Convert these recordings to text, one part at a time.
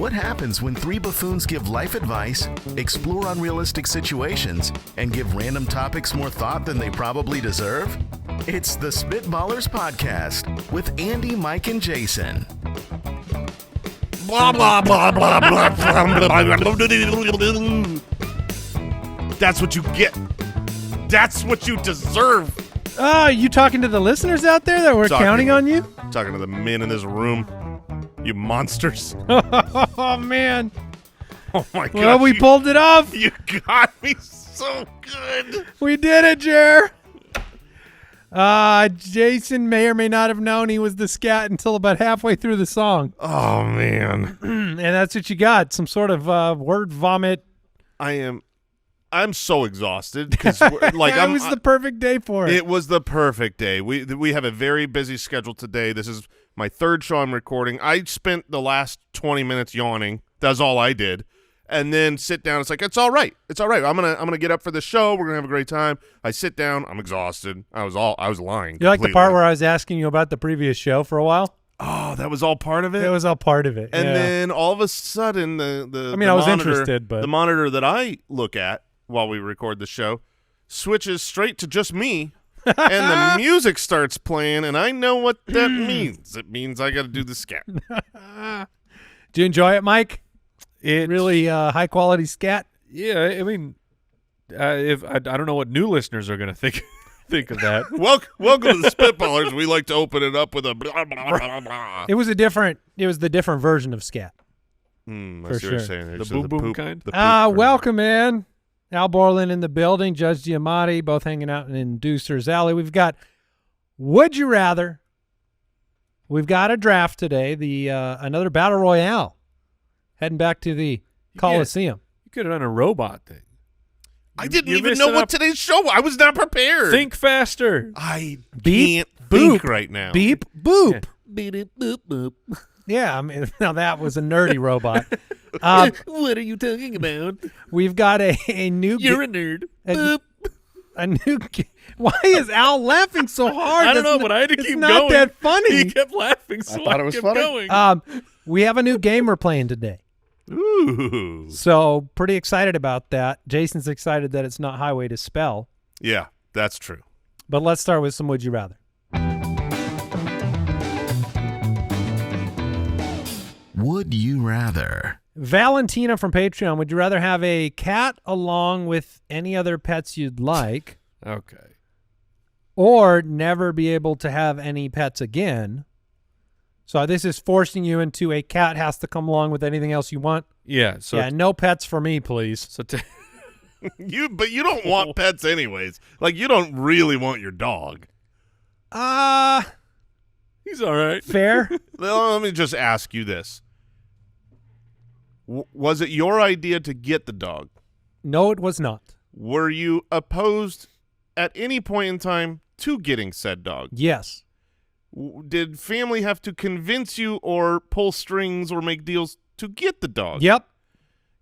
What happens when three buffoons give life advice, explore unrealistic situations, and give random topics more thought than they probably deserve? It's the Spitballers podcast with Andy, Mike, and Jason. Blah, blah, blah, blah, blah, blah, blah. That's what you get. That's what you deserve. Oh, you talking to the listeners out there that we're counting on you? Talking to the men in this room. You monsters. Oh, man. Oh, my God. Well, we pulled it off. You got me so good. We did it, Jer. Jason may or may not have known he was the scat until about halfway through the song. Oh, man. And that's what you got, some sort of word vomit. I'm so exhausted. Because it was the perfect day for it. It was the perfect day. We have a very busy schedule today. This is my third show I'm recording. I spent the last 20 minutes yawning. That's all I did. And then sit down. It's like, it's all right. It's all right. I'm gonna get up for the show. We're gonna have a great time. I sit down. I'm exhausted. I was lying. You like the part where I was asking you about the previous show for a while? Oh, that was all part of it? It was all part of it. And yeah. Then all of a sudden the I was interested, but the monitor that I look at while we record the show switches straight to just me. And the music starts playing, and I know what that means. It means I got to do the scat. Do you enjoy it, Mike? It really high quality scat. Yeah, I mean, if I don't know what new listeners are going to think of that. Welcome to the Spitballers. We like to open it up with a blah blah blah blah. It was the different version of scat. I see For what sure. you're saying. The boom boom kind. The poop version. Welcome in. Al Borland in the building, Judge Giamatti, both hanging out in Deucer's Alley. We've got Would You Rather. We've got a draft today, another Battle Royale, heading back to the Coliseum. You could have done a robot thing. I didn't even know what today's show was. I was not prepared. Think faster. I Beep, can't boop, think right now. Beep, boop. Yeah. Beep, it, boop, boop. Yeah, I mean, now that was a nerdy robot. What are you talking about? We've got a new... You're a nerd. Boop. A new... Why is Al laughing so hard? I don't know, but I had to keep going. It's not that funny. He kept laughing, so thought it was kept funny. going. We have a new game we're playing today. Ooh. So pretty excited about that. Jason's excited that it's not Highway to Spell. Yeah, that's true. But let's start with some Would You Rather. Would you rather? Valentina from Patreon, would you rather have a cat along with any other pets you'd like Okay. or never be able to have any pets again? So this is forcing you into a cat has to come along with anything else you want. Yeah. So Yeah, no pets for me, please. So But you don't want pets anyways. Like, you don't really want your dog. he's all right. Fair. Well, let me just ask you this. Was it your idea to get the dog? No, it was not. Were you opposed at any point in time to getting said dog? Yes. Did family have to convince you or pull strings or make deals to get the dog? Yep.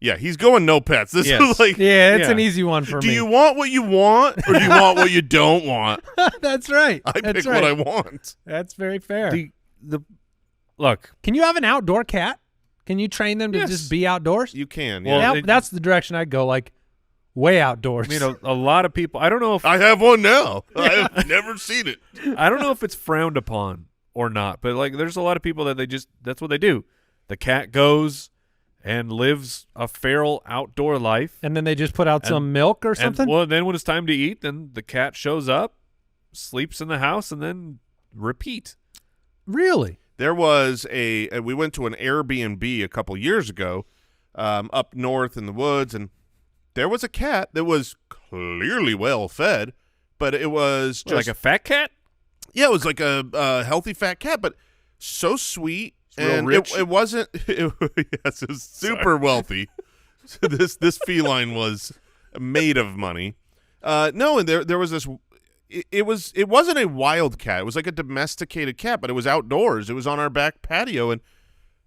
Yeah, he's going no pets. This Yes. is like, Yeah, it's Yeah. an easy one for do me. you want what you want or do you want what you don't want? That's right. I That's pick right. what I want. That's very fair. Look. Can you have an outdoor cat? Can you train them to Yes. just be outdoors? You can. Well, Yeah. That- that's the direction I'd go, like way outdoors. I mean, a lot of people. I don't know if I have one now. I have never seen it. I don't know if it's frowned upon or not, but like, there's a lot of people that that's what they do. The cat goes and lives a feral outdoor life, And then they just put out some milk or something? and well, then when it's time to eat, then the cat shows up, sleeps in the house, and then repeat. Really? There was we went to an Airbnb a couple years ago up north in the woods, and there was a cat that was clearly well fed, but it was just Like a fat cat? yeah, it was like a healthy fat cat, but so sweet. Real And rich? it wasn't yes, it was super wealthy. So this feline was made of money. No, and there was this it wasn't a wild cat. It was like a domesticated cat, but it was outdoors. It was on our back patio, and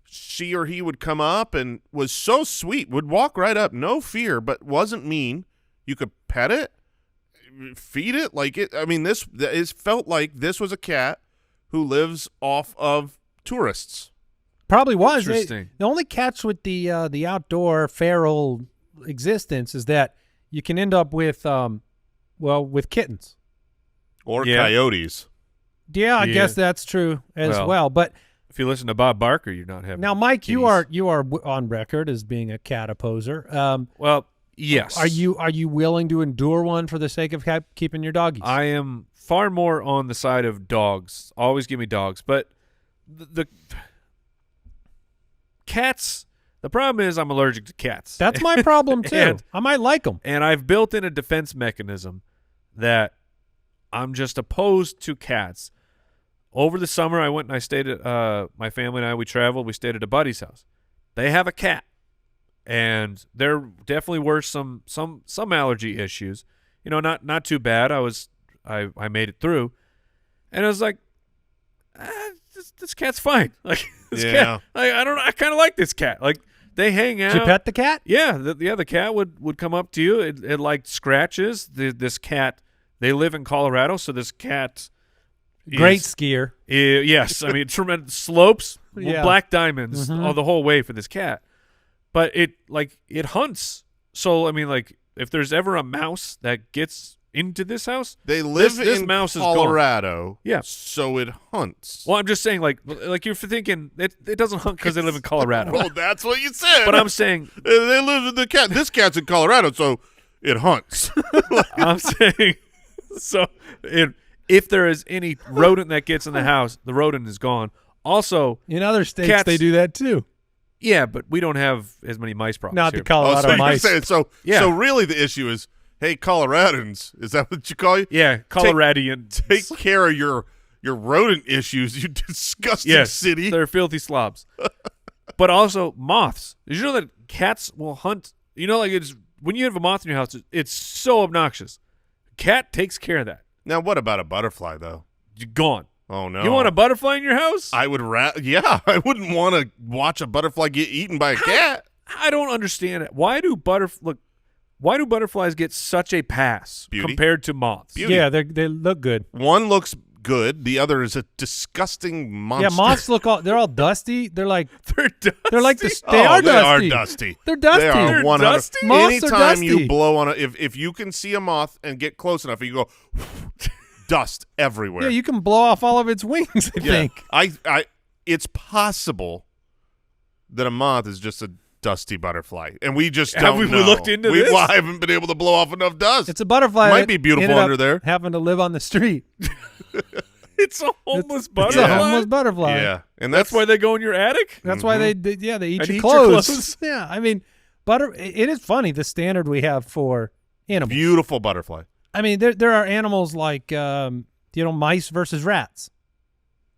she or he would come up and was so sweet, would walk right up, no fear, but wasn't mean. You could pet it, feed it. Like it. I mean, it felt like this was a cat who lives off of tourists. Probably was. Interesting. The only catch with the outdoor feral existence is that you can end up with with kittens. Or Yeah. coyotes. Yeah, I Yeah. guess that's true as Well, well. But If you listen to Bob Barker, you're not having. now, Mike, kitties. you are on record as being a cat opposer. Well, yes. Are you willing to endure one for the sake of keeping your doggies? I am far more on the side of dogs. Always give me dogs, but the cats. The problem is I'm allergic to cats. That's my problem too. And- I might like them. And I've built in a defense mechanism that I'm just opposed to cats. Over the summer, I went and I stayed at my family and I. We traveled. We stayed at a buddy's house. They have a cat, and there definitely were some allergy issues. You know, not too bad. I made it through, and I was like, this cat's fine. Like this Yeah. cat. I don't know. I kind of like this cat. Like they hang out. Did you pet the cat? Yeah, the cat would come up to you. It liked scratches. This cat, they live in Colorado, so this cat Great is- skier. yes, I mean tremendous slopes, Yeah. black diamonds Mhm. all the whole way for this cat. But it hunts. So I mean, like if there's ever a mouse that gets into this house, They live this in mouse is gone. Colorado. Yeah. So it hunts. well, I'm just saying, like you're thinking it doesn't hunt because they live in Colorado. Well, that's what you said. But I'm saying They live in the cat. This cat's in Colorado, so it hunts. I'm saying, so if there is any rodent that gets in the house, the rodent is gone. Also, In other states, Cats- they do that too. yeah, but we don't have as many mice problems Not here. the Colorado so you're mice. saying Yeah. So really, the issue is, hey, Coloradans, is that what you call you? Yeah, Coloradian. Take care of your rodent issues, you disgusting yes, city. they're filthy slobs. But also moths. Did you know that cats will hunt? You know, like it's when you have a moth in your house, it's so obnoxious. Cat takes care of that. Now, what about a butterfly, though? You're gone. Oh no! You want a butterfly in your house? I would yeah, I wouldn't want to watch a butterfly get eaten by a cat. I don't understand it. Why do butterflies get such a pass Beauty. compared to moths? Beauty. Yeah, they look good. One looks good, the other is a disgusting monster. Yeah, moths they're all dusty. They're like They're dusty. they are dusty. They are dusty. dusty. They're dusty. They are They're 100. dusty? Moths are Anytime dusty. you blow on if you can see a moth and get close enough, you go dust everywhere. Yeah, you can blow off all of its wings. I think. It's possible that a moth is just a dusty butterfly, and we just Have don't we know. looked into this? Well, I haven't been able to blow off enough dust. It's a butterfly. Might that be beautiful ended up under there. Having to live on the street. It's a homeless It's butterfly. a homeless butterfly. yeah, and That's why they go in your attic? That's why they eat And your eat your clothes. clothes. Yeah, I mean, it is funny the standard we have for animals. beautiful butterfly. I mean, there are animals like mice versus rats.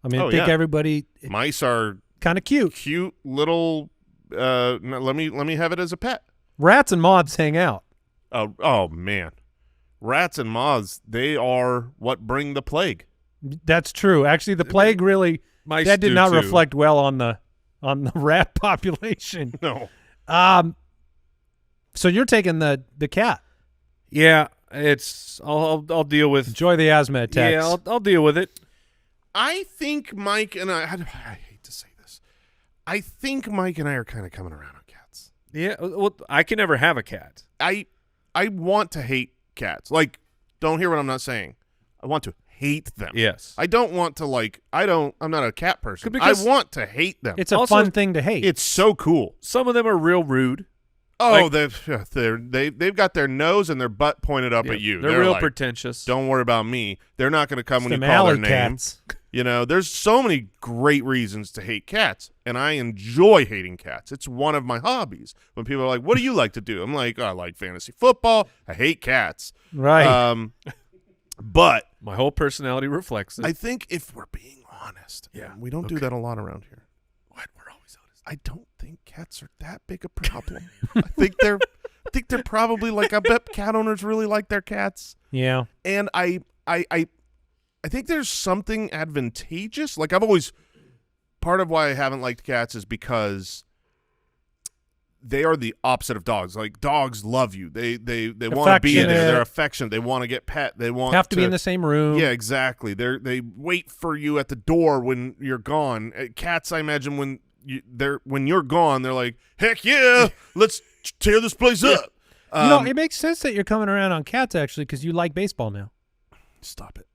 I mean, Oh, I think yeah. everybody Mice are kind of cute. cute little. No, let me have it as a pet. Rats and moths hang out. Oh man, rats and moths, they are what bring the plague. That's true. Actually, the plague really Mice that did do not too. reflect well on the rat population. No, So you're taking the cat. Yeah, it's I'll deal with. Enjoy the asthma attacks. Yeah, I'll deal with it. I think Mike and I hate to say this. I think Mike and I are kind of coming around on cats. Yeah, well, I can never have a cat. I want to hate cats. Like, don't hear what I'm not saying. I want to hate them. Yes. I don't want to I'm not a cat person. Because- I want to hate them. It's a Also, fun thing to hate. It's so cool. Some of them are real rude. Oh, Like- they've got their nose and their butt pointed up Yeah, at you. They're real like, pretentious. don't worry about me. They're not going to come when you Them call their alley name. cats. You know, there's so many great reasons to hate cats, and I enjoy hating cats. It's one of my hobbies. When people are like, "What do you like to do?" I'm like, "I like fantasy football. I hate cats." Right. But My whole personality reflects it. I think if we're being honest, Yeah, we don't do okay. that a lot around here. What? We're always honest. I don't think cats are that big a problem. I think they're probably like, I bet cat owners really like their cats. Yeah. And I think there's something advantageous. Like, I've always, part of why I haven't liked cats is because they are the opposite of dogs. Like, dogs love you. They want to be there. Affectionate. They're affectionate. They want to get pet. They want Have to be in the same room. Yeah, exactly. They wait for you at the door when you're gone. Cats, I imagine, when when you're gone, they're like, heck yeah, let's tear this place up. It makes sense that you're coming around on cats actually because you like baseball now. Stop it.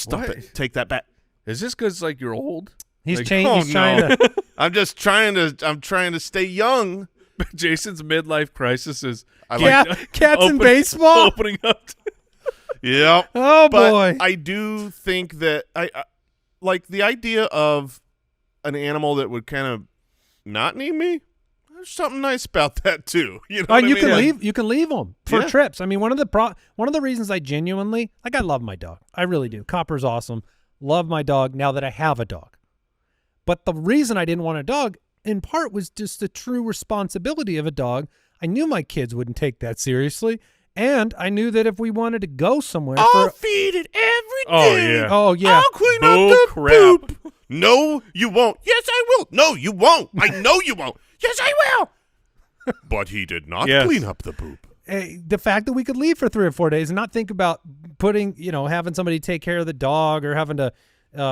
What? Take that back. Is this because like you're old? He's Like, changed. Oh, He's trying no. to. I'm trying to stay young. Jason's midlife crisis is Cats in baseball. opening up. Yeah. Oh But boy. I do think that I like the idea of an animal that would kind of not need me. There's something nice about that too. You know, Oh, what I you mean? can leave. You can leave them for Yeah. trips. I mean, one of the reasons I genuinely I love my dog. I really do. Copper's awesome. Love my dog now that I have a dog. But the reason I didn't want a dog, in part, was just the true responsibility of a dog. I knew my kids wouldn't take that seriously, and I knew that if we wanted to go somewhere, I'll feed it every day. Oh, yeah. I'll clean Bull up the crap. poop. No, you won't. Yes, I will. No, you won't. I know you won't. Yes, I will. But he did not Yes. clean up the poop. the fact that we could leave for 3 or 4 days and not think about having somebody take care of the dog or having to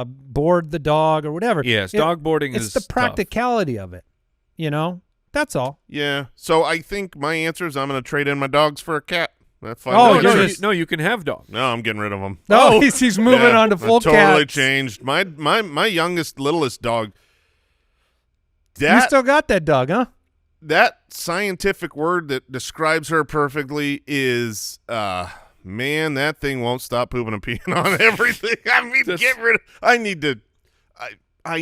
board the dog or whatever. Yes, dog boarding it's is the tough. practicality of it. That's all. Yeah. So I think my answer is I'm going to trade in my dogs for a cat. That's fine. Oh, No, you're no, you can have dogs. No, I'm getting rid of them. No, he's moving on to full totally cats. changed. My youngest, littlest dog. You still got that dog, huh? That scientific word that describes her perfectly is, man, that thing won't stop pooping and peeing on everything. I mean, get rid of. I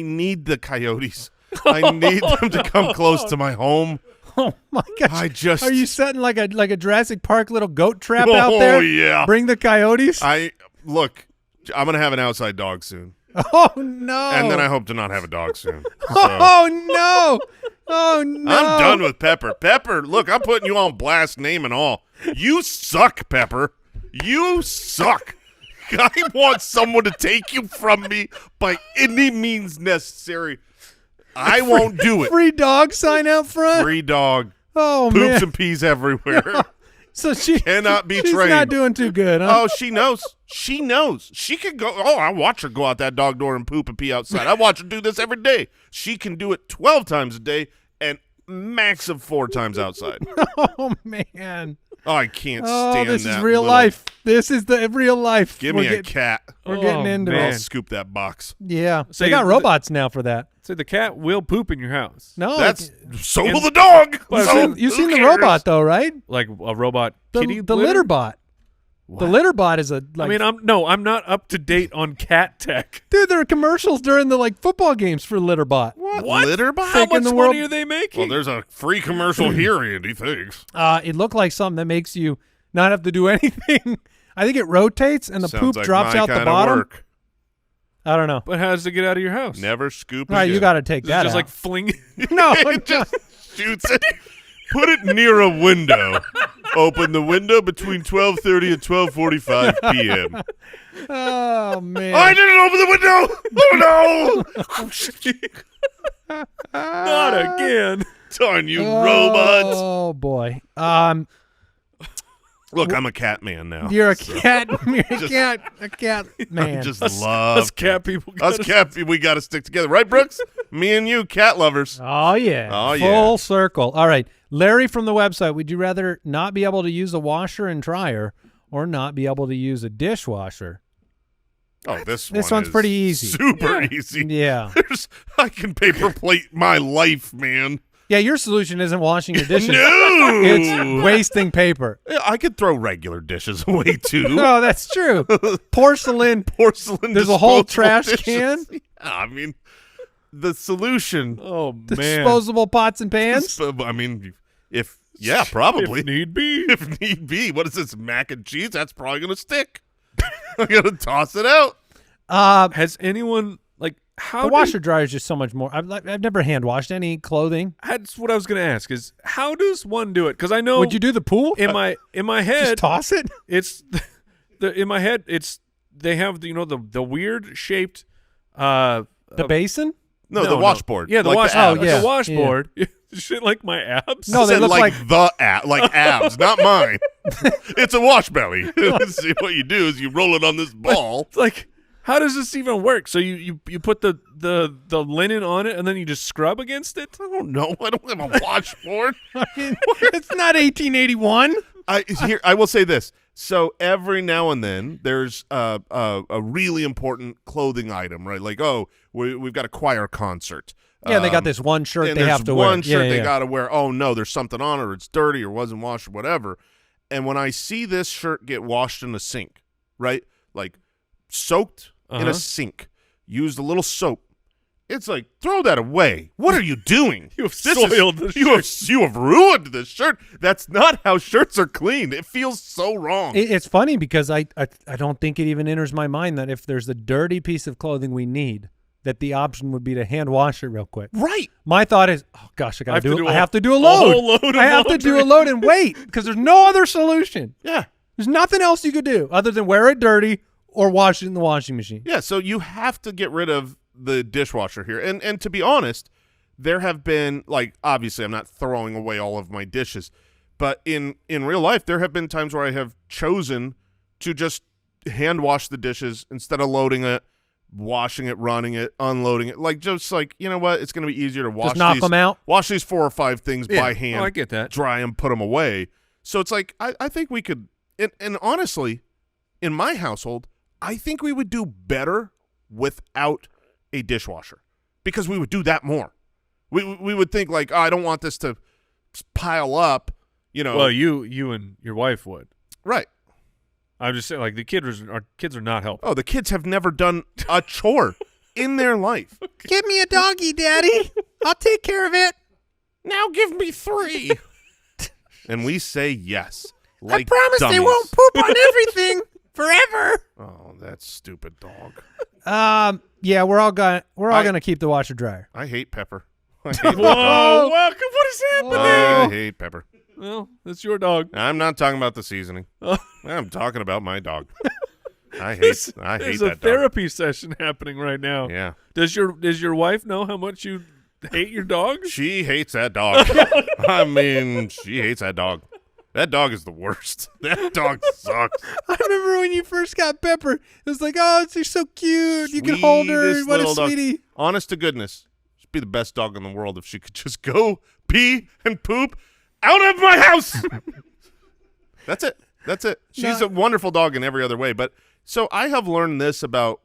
need the coyotes. I need them to come close to my home. Oh my gosh! Are you setting like a Jurassic Park little goat trap out there? Oh yeah. Bring the coyotes. I'm gonna have an outside dog soon, Oh no! and then I hope to not have a dog soon. So. Oh no! Oh no! I'm done with Pepper. Pepper, look, I'm putting you on blast, name and all. You suck, Pepper. You suck. I want someone to take you from me by any means necessary. I won't do it. Free dog sign out front. Free dog. Oh Poops man! and pees everywhere. So she Cannot be she's trained. not doing too good, huh? Oh, she knows. She knows. She can go. Oh, I watch her go out that dog door and poop and pee outside. I watch her do this every day. She can do it 12 times a day and max of 4 times outside. Oh man! Oh, I can't Oh, stand this that. is real life. This is the real life. Give me a cat. We're getting Oh, into man. I'll scoop that box. Yeah, So they got you- robots now for that. So the cat will poop in your house. No, So will the dog. you've So seen, you've who seen the cares? robot though, right? Like a robot kitty The litter bot. The litter bot is a like. I'm not up to date on cat tech. dude, there are commercials during the football games for litter bot. What? What? Litter bot? How Taking much the money world- are they making? Well, there's a free commercial here, Andy. Thanks. It looked like something that makes you not have to do anything. I think it rotates and the Sounds poop like drops my out the kinda bottom. work. I don't know. But how does it get out of your house? Never scoop All right, again. you got to take Is it that just out. like fling. No, It just shoots it. Put it near a window. Open the window between 12:30 and 12:45 p.m. oh man. I didn't open the window. Oh no! Not again. Darn you, robots! Oh boy. Look, I'm a cat man now. You're a cat. You're a cat man. I just Us love cat people. us cat. We got to stick together, right, Brooks? Me and you, cat lovers. Oh yeah. Oh, yeah. Full circle. All right. Larry from the website, would you rather not be able to use a washer and dryer or not be able to use a dishwasher? Oh, this This one one's is pretty easy. Super easy. Yeah. I can paper plate my life, man. Yeah, your solution isn't washing your dishes. No, It's wasting paper. Yeah, I could throw regular dishes away too. No, that's true. Porcelain. Porcelain. There's a whole disposable trash dishes. can? Yeah, I mean, the solution. Oh man. Disposable pots and pans. I mean, probably If need be. If need be. What is this, mac and cheese? That's probably gonna stick. I gotta toss it out. Has anyone how The do- washer dryer is just so much more. I've never hand washed any clothing. That's what I was gonna ask. Is how does one do it? Because I know. Would you do the pool? in my Just head? toss it. It's in my head. It's they have the weird shaped The basin? No, the washboard. Yeah, the like wash. the abs. Oh, yeah. the washboard. Shit, like my abs. No, I they said look like like- the like abs, not mine. It's a wash belly. See, what you do is you roll it on this ball. It's like How does this even work? So you put the linen on it and then you just scrub against it? I don't know. I don't have a washboard. It's not 1881. I will say this. So every now and then there's a really important clothing item, right? Like, we've got a choir concert. Yeah, they got this one shirt and they have to wear. one shirt yeah, they got to wear. Oh, no, there's something on it, or it's dirty, or wasn't washed, or whatever. And when I see this shirt get washed in the sink, right, like soaked in a sink, used a little soap, it's like, throw that away. What are you doing? You have soiled the shirt. You have ruined this shirt. That's not how shirts are cleaned. It feels so wrong. It's funny because I don't think it even enters my mind that if there's a dirty piece of clothing we need, that the option would be to hand wash it real quick. Right. My thought is, oh gosh, I have to do a whole load. load of I have to do a load and wait because there's no other solution. Yeah. There's nothing else you could do other than wear it dirty or wash it in the washing machine. Yeah, so you have to get rid of the dishwasher here. And to be honest, there have been, like, obviously I'm not throwing away all of my dishes, but in real life there have been times where I have chosen to just hand wash the dishes instead of loading it, washing it, running it, unloading it. Like, just like, you know what? It's going to be easier to wash Just knock them out. Wash these 4 or 5 things by hand. Oh, I get that. Dry them, put them away. So it's like, I think we could, and honestly, in my household, I think we would do better without a dishwasher because we would do that more. We would think like, oh, I don't want this to pile up, you know. Well, you and your wife would. Right. I'm just saying, like, our kids are not helping. Oh, the kids have never done a chore in their life. Give me a doggy, Daddy. I'll take care of it. Now give me 3. And we say yes. Like I promise dummies. they won't poop on everything forever. Oh, that stupid dog. Yeah, we're all gonna keep the washer dryer. I hate Pepper. I hate that dog. Whoa, welcome. What is happening? I hate Pepper. Well, that's your dog. I'm not talking about the seasoning. I'm talking about my dog. I hate There's that a dog. therapy session happening right now. Yeah. Does your wife know how much you hate your dog? She hates that dog. I mean, she hates that dog. That dog is the worst. That dog sucks. I remember when you first got Pepper. It was like, oh, she's so cute. You can hold her. Sweetest What a little dog. sweetie. Honest to goodness, she'd be the best dog in the world if she could just go pee and poop out of my house. That's it. That's it. She's a wonderful dog in every other way. But so I have learned this about,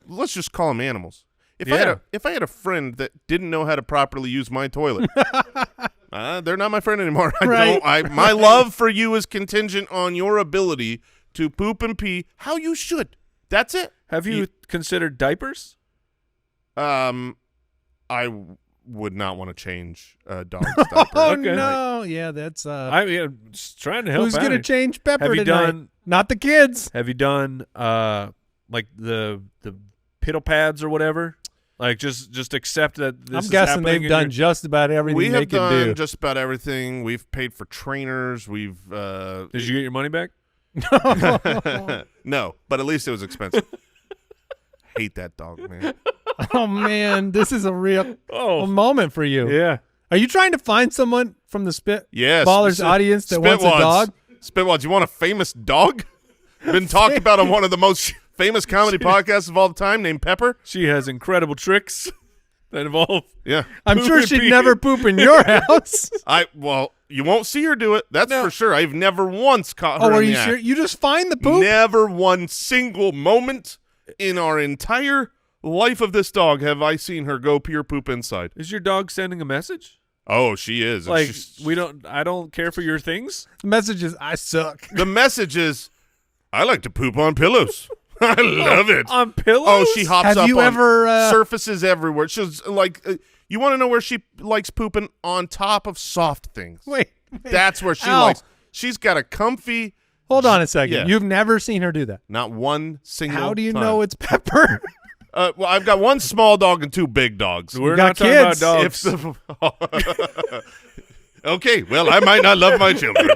let's just call them animals. If I had a friend that didn't know how to properly use my toilet, they're not my friend anymore. My love for you is contingent on your ability to poop and pee how you should. That's it. Have you considered diapers? I would not want to change a dog's diaper. Oh Okay. no! Yeah, that's I'm just trying to help. who's out gonna here. change Pepper Have you tonight? done- Not the kids. Have you done like the piddle pads or whatever? Like just accept that this I'm is guessing happening they've in done your- just about everything We they have can done do. just about everything. We've paid for trainers. We've Did you get your money back? no, but at least it was expensive. Hate that dog, man. Oh man, this is a real moment for you. Yeah. Are you trying to find someone from the Yes, Spitballers audience that wants a dog? Spitwads, you want a famous dog? Been talked about on one of the most famous comedy podcasts of all time, named Pepper. She has incredible tricks that involve. Yeah, I'm sure Poop she'd and never poop in your house. well, you won't see her do it. That's for sure. I've never once caught her. Oh, are in you the sure? act. You just find the poop? Never one single moment in our entire life of this dog have I seen her go pee or poop inside. Is your dog sending a message? Oh, she is. And Like she's- I don't care for your things. The message is, I suck. the message is, I like to poop on pillows. I love it. On pillows? Oh, she hops Have up you on ever, surfaces everywhere. She's like, you want to know where she likes pooping? On top of soft things. Wait. That's where she Ow. likes. She's got a comfy, Hold on a second. Yeah. You've never seen her do that. not one single How do you time. know it's Pepper? Well, I've got one small dog and 2 big dogs. We're got not talking about kids. dogs. Okay, well, I might not love my children.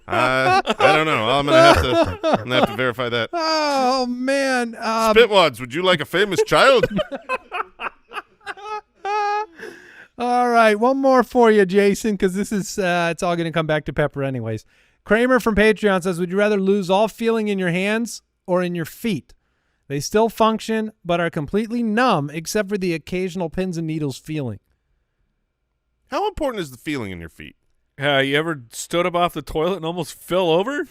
I don't know. I'm gonna have to verify that. Oh, man. Spitwads, would you like a famous child? All right. One more for you, Jason, because this is it's all going to come back to Pepper anyways. Kramer from Patreon says, would you rather lose all feeling in your hands or in your feet? They still function, but are completely numb except for the occasional pins and needles feeling. How important is the feeling in your feet? You ever stood up off the toilet and almost fell over?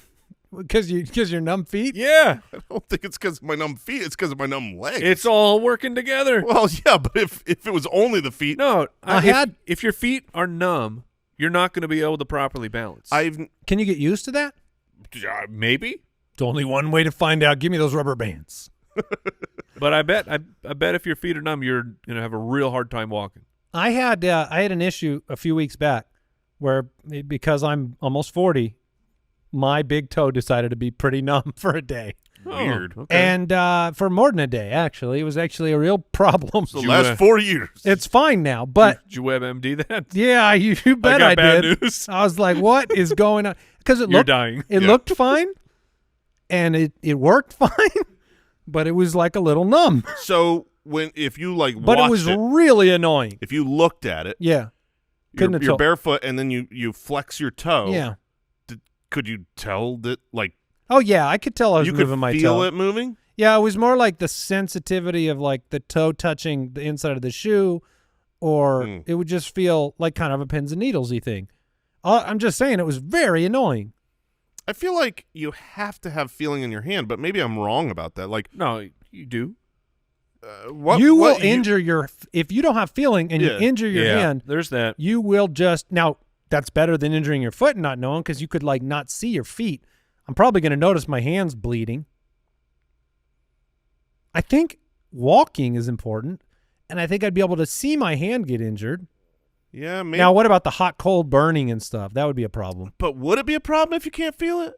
Because your numb feet? Yeah. I don't think it's because of my numb feet. It's because of my numb legs. It's all working together. Well, yeah, but if it was only the feet. No, if your feet are numb, you're not going to be able to properly balance. Can you get used to that? Maybe. It's only one way to find out. Give me those rubber bands. But I bet if your feet are numb, you're going to have a real hard time walking. I had an issue a few weeks back where, because I'm almost 40, my big toe decided to be pretty numb for a day. Weird. Okay. And for more than a day, actually. It was actually a real problem. The last 4 years. It's fine now, but Did you WebMD that? yeah, you bet I got did. bad news. I was like, what is going on? Because You're dying. It Yeah. looked fine, and it worked fine, but it was like a little numb. So if you like But it watched was really annoying. if you looked at it, Yeah. Couldn't have you're told. barefoot and then you flex your toe. Yeah. Could you tell that like Oh, yeah, I could tell I was you moving could my feel toe. it moving? Yeah, it was more like the sensitivity of like the toe touching the inside of the shoe, or it would just feel like kind of a pins and needles-y thing. I'm just saying it was very annoying. I feel like you have to have feeling in your hand, but maybe I'm wrong about that. Like No, you do. You will injure your if you don't have feeling and you Yeah. injure your hand. There's that. You will just now. That's better than injuring your foot and not knowing, because you could like not see your feet. I'm probably going to notice my hands bleeding. I think walking is important, and I think I'd be able to see my hand get injured. Yeah, maybe. Now, what about the hot, cold burning and stuff? That would be a problem. But would it be a problem if you can't feel it?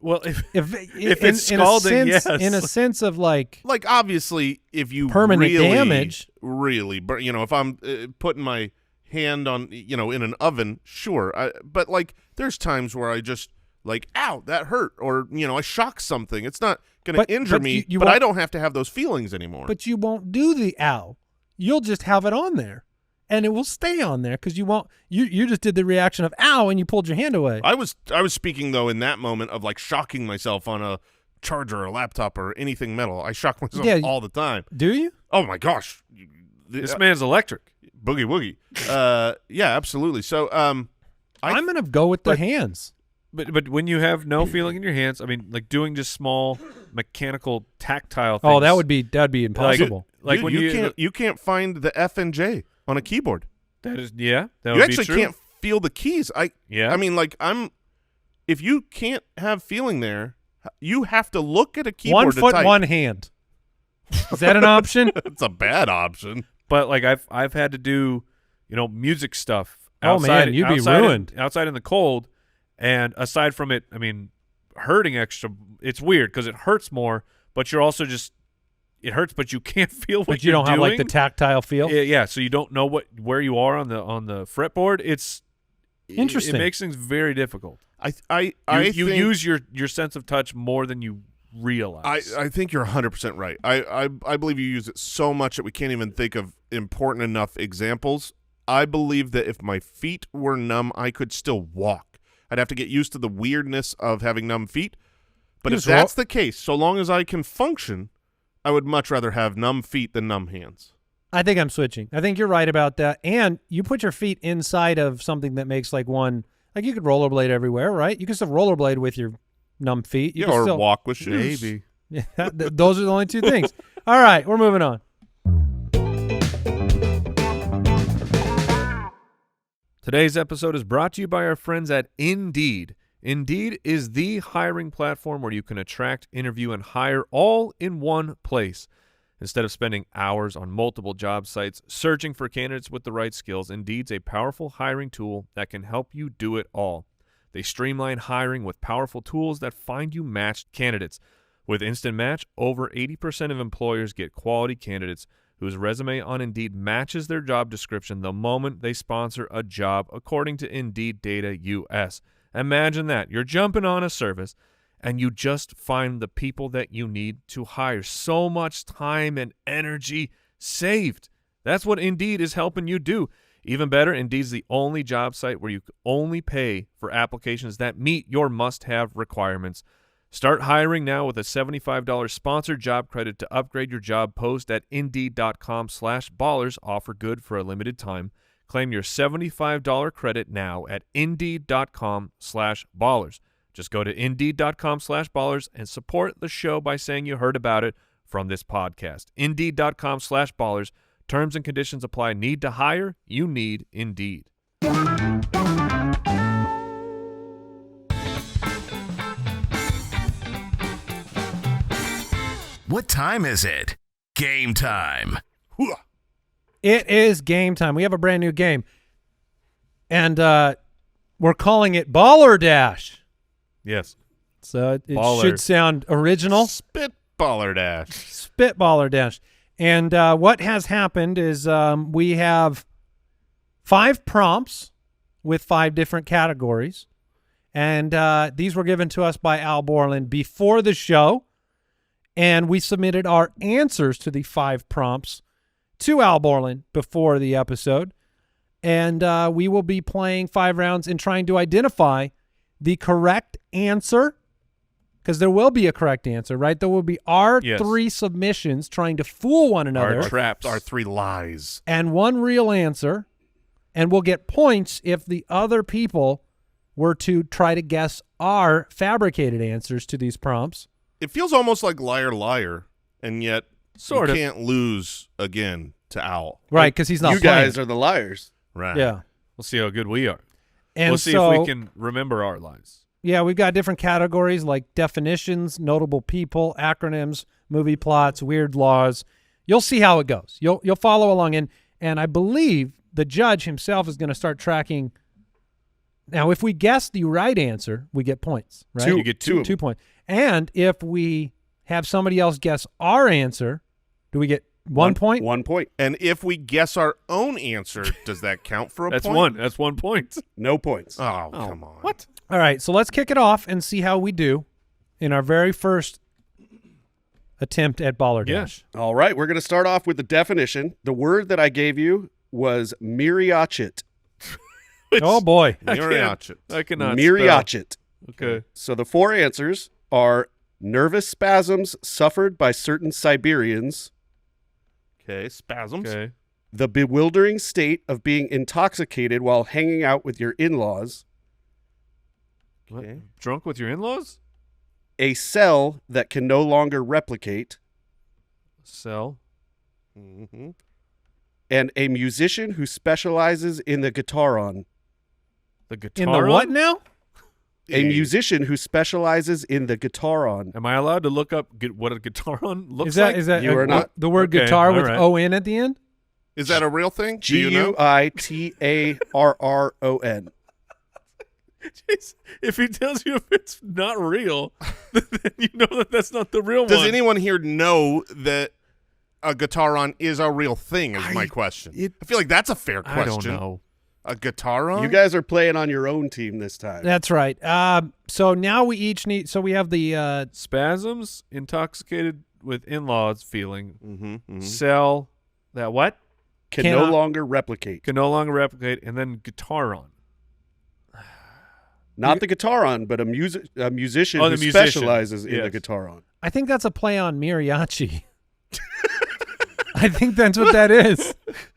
Well, if If it's scalding, yes. yes. In a sense of like Obviously, if you permanent really, damage. really, but if I'm putting my hand on, in an oven, sure. But there's times where I just ow, that hurt, or I shock something. It's not going to injure me, you but I won't- don't have to have those feelings anymore. But you won't do the ow. You'll just have it on there, and it will stay on there because you won't. You just did the reaction of ow, and you pulled your hand away. I was speaking though in that moment of shocking myself on a charger or a laptop or anything metal. I shock myself all the time. Do you? Oh my gosh, This man's electric. boogie woogie. Yeah, absolutely. So I'm going to go with the but- hands. But when you have no feeling in your hands, I mean, like doing just small mechanical tactile things. Oh, that'd be impossible. Like when you can't find the F and J on a keyboard. that is that You would actually be true. can't feel the keys. Yeah. I mean, if you can't have feeling there, you have to look at a keyboard. 1 to foot, type. one hand. Is that an option? It's a bad option. But I've had to do, music stuff. Oh, outside, man, you'd be outside ruined. outside in the cold, and aside from it, I mean, hurting extra. It's weird because it hurts more, but you're also just it hurts, but you can't feel what But you you're don't have like the doing. tactile feel. Yeah, so you don't know where you are on the fretboard. It's Interesting. It makes things very difficult. I You think, use your sense of touch more than you realize. I think you're 100% right. I believe you use it so much that we can't even think of important enough examples. I believe that if my feet were numb, I could still walk. I'd have to get used to the weirdness of having numb feet. But You if just that's the case, so long as I can function, I would much rather have numb feet than numb hands. I think I'm switching. I think you're right about that. And you put your feet inside of something that makes like you could rollerblade everywhere, right? You can still rollerblade with your numb feet. You can or still, walk with shoes. Maybe. Yeah, those are the only two things. All right, we're moving on. Today's episode is brought to you by our friends at Indeed. Indeed is the hiring platform where you can attract, interview, and hire all in one place. Instead of spending hours on multiple job sites searching for candidates with the right skills, Indeed's a powerful hiring tool that can help you do it all. They streamline hiring with powerful tools that find you matched candidates. With Instant Match, over 80% of employers get quality candidates whose resume on Indeed matches their job description the moment they sponsor a job, according to Indeed Data US. Imagine that. You're jumping on a service, and you just find the people that you need to hire. So much time and energy saved. That's what Indeed is helping you do. Even better, Indeed's the only job site where you only pay for applications that meet your must-have requirements. Start hiring now with a $75 sponsored job credit to upgrade your job post at Indeed.com/ballers. Offer good for a limited time. Claim your $75 credit now at Indeed.com/ballers. Just go to Indeed.com/ballers and support the show by saying you heard about it from this podcast. Indeed.com/ballers. Terms and conditions apply. Need to hire? You need Indeed. What time is it? Game time. It is game time. We have a brand new game, and we're calling it Ballerdash. Yes. So it should sound original. Ballerdash. Spitballers. And what has happened is we have 5 prompts with 5 different categories, and these were given to us by Al Borland before the show. And we submitted our answers to the 5 prompts to Al Borland before the episode. And we will be playing 5 rounds and trying to identify the correct answer, because there will be a correct answer, right? There will be our 3 submissions trying to fool one another. Our traps. Our 3 lies. And 1 real answer. And we'll get points if the other people were to try to guess our fabricated answers to these prompts. It feels almost like Liar Liar, and yet Sort you of. can't lose again to Al. Right, because he's not You playing. guys are the liars. Right. Yeah. We'll see how good we are. And we'll see so, if we can remember our lies. yeah, we've got different categories like definitions, notable people, acronyms, movie plots, weird laws. You'll see how it goes. You'll follow along, and I believe the judge himself is going to start tracking. Now, if we guess the right answer, we get points, right? You get 2. 2 points. And if we have somebody else guess our answer, do we get 1 point? 1 point. And if we guess our own answer, does that count for a That's point? 1. That's 1 point. No points. Oh, come on. What? All right, so let's kick it off and see how we do in our very first attempt at Ballerdash. All right, we're going to start off with the definition. The word that I gave you was myriachit. Oh, boy. Mariachi. I cannot Myriachit. spell. Okay. So the 4 answers are nervous spasms suffered by certain Siberians, Okay, spasms. Okay. the bewildering state of being intoxicated while hanging out with your in-laws, What? Okay. Drunk with your in-laws? a cell that can no longer replicate, Sell. Mm-hmm. and a musician who specializes in the guitaron. The guitar. In the what now? A musician who specializes in the guitaron. Am I allowed to look up what a guitaron looks Is that like? is that You are not. the word Okay, guitar all with right. O-N at the end? Is that a real thing? Do you know? Guitarron. Jeez, if he tells you if it's not real, then you know that that's not the real Does one. anyone here know that a guitaron is a real thing is my question. I feel like that's a fair I question. don't know. A guitaron? You guys are playing on your own team this time. That's right. So now we each need. So we have the Spasms, intoxicated with in-laws feeling. Mm-hmm. Sell that what? Can cannot- no longer replicate. Can no longer replicate, and then guitaron. Not the guitaron, but a musician Oh, who the musician. specializes in the Yes. guitaron. I think that's a play on mariachi. I think that's what that is.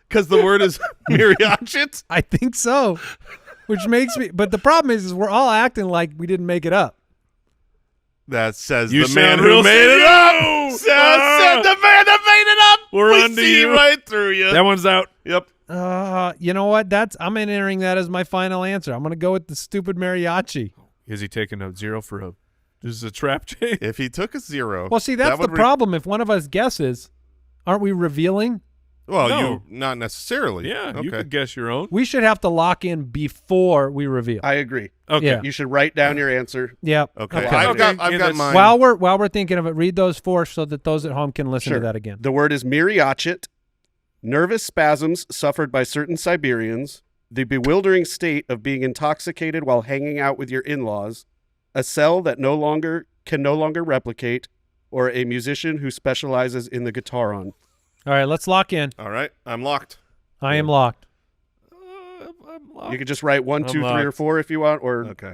Because the word is mariachi? I think so. Which makes me. But the problem is we're all acting like we didn't make it up. That says You the man sound who real made it serious. up. Said the man that made it up. We're we on to see you. right through you. That one's out. Yep. You know what? I'm entering that as my final answer. I'm going to go with the stupid mariachi. Is he taking a 0 for a? This is a trap, Jay. If he took a 0. Well, see, that's that the would problem. If one of us guesses, aren't we revealing? Well, No. you not necessarily. Yeah, Okay. you could guess your own. We should have to lock in before we reveal. I agree. Okay. Yeah. You should write down your answer. Yep. Okay. Okay. I've got And that's- mine. While we're thinking of it, read those 4 so that those at home can listen Sure. to that again. The word is myriachit. Nervous spasms suffered by certain Siberians. The bewildering state of being intoxicated while hanging out with your in-laws. A cell that can no longer replicate, or a musician who specializes in the guitaron. All right, let's lock in. All right. I'm locked. I am locked. You could just write 1, I'm 2, 3, or locked. 4 if you want, or Okay.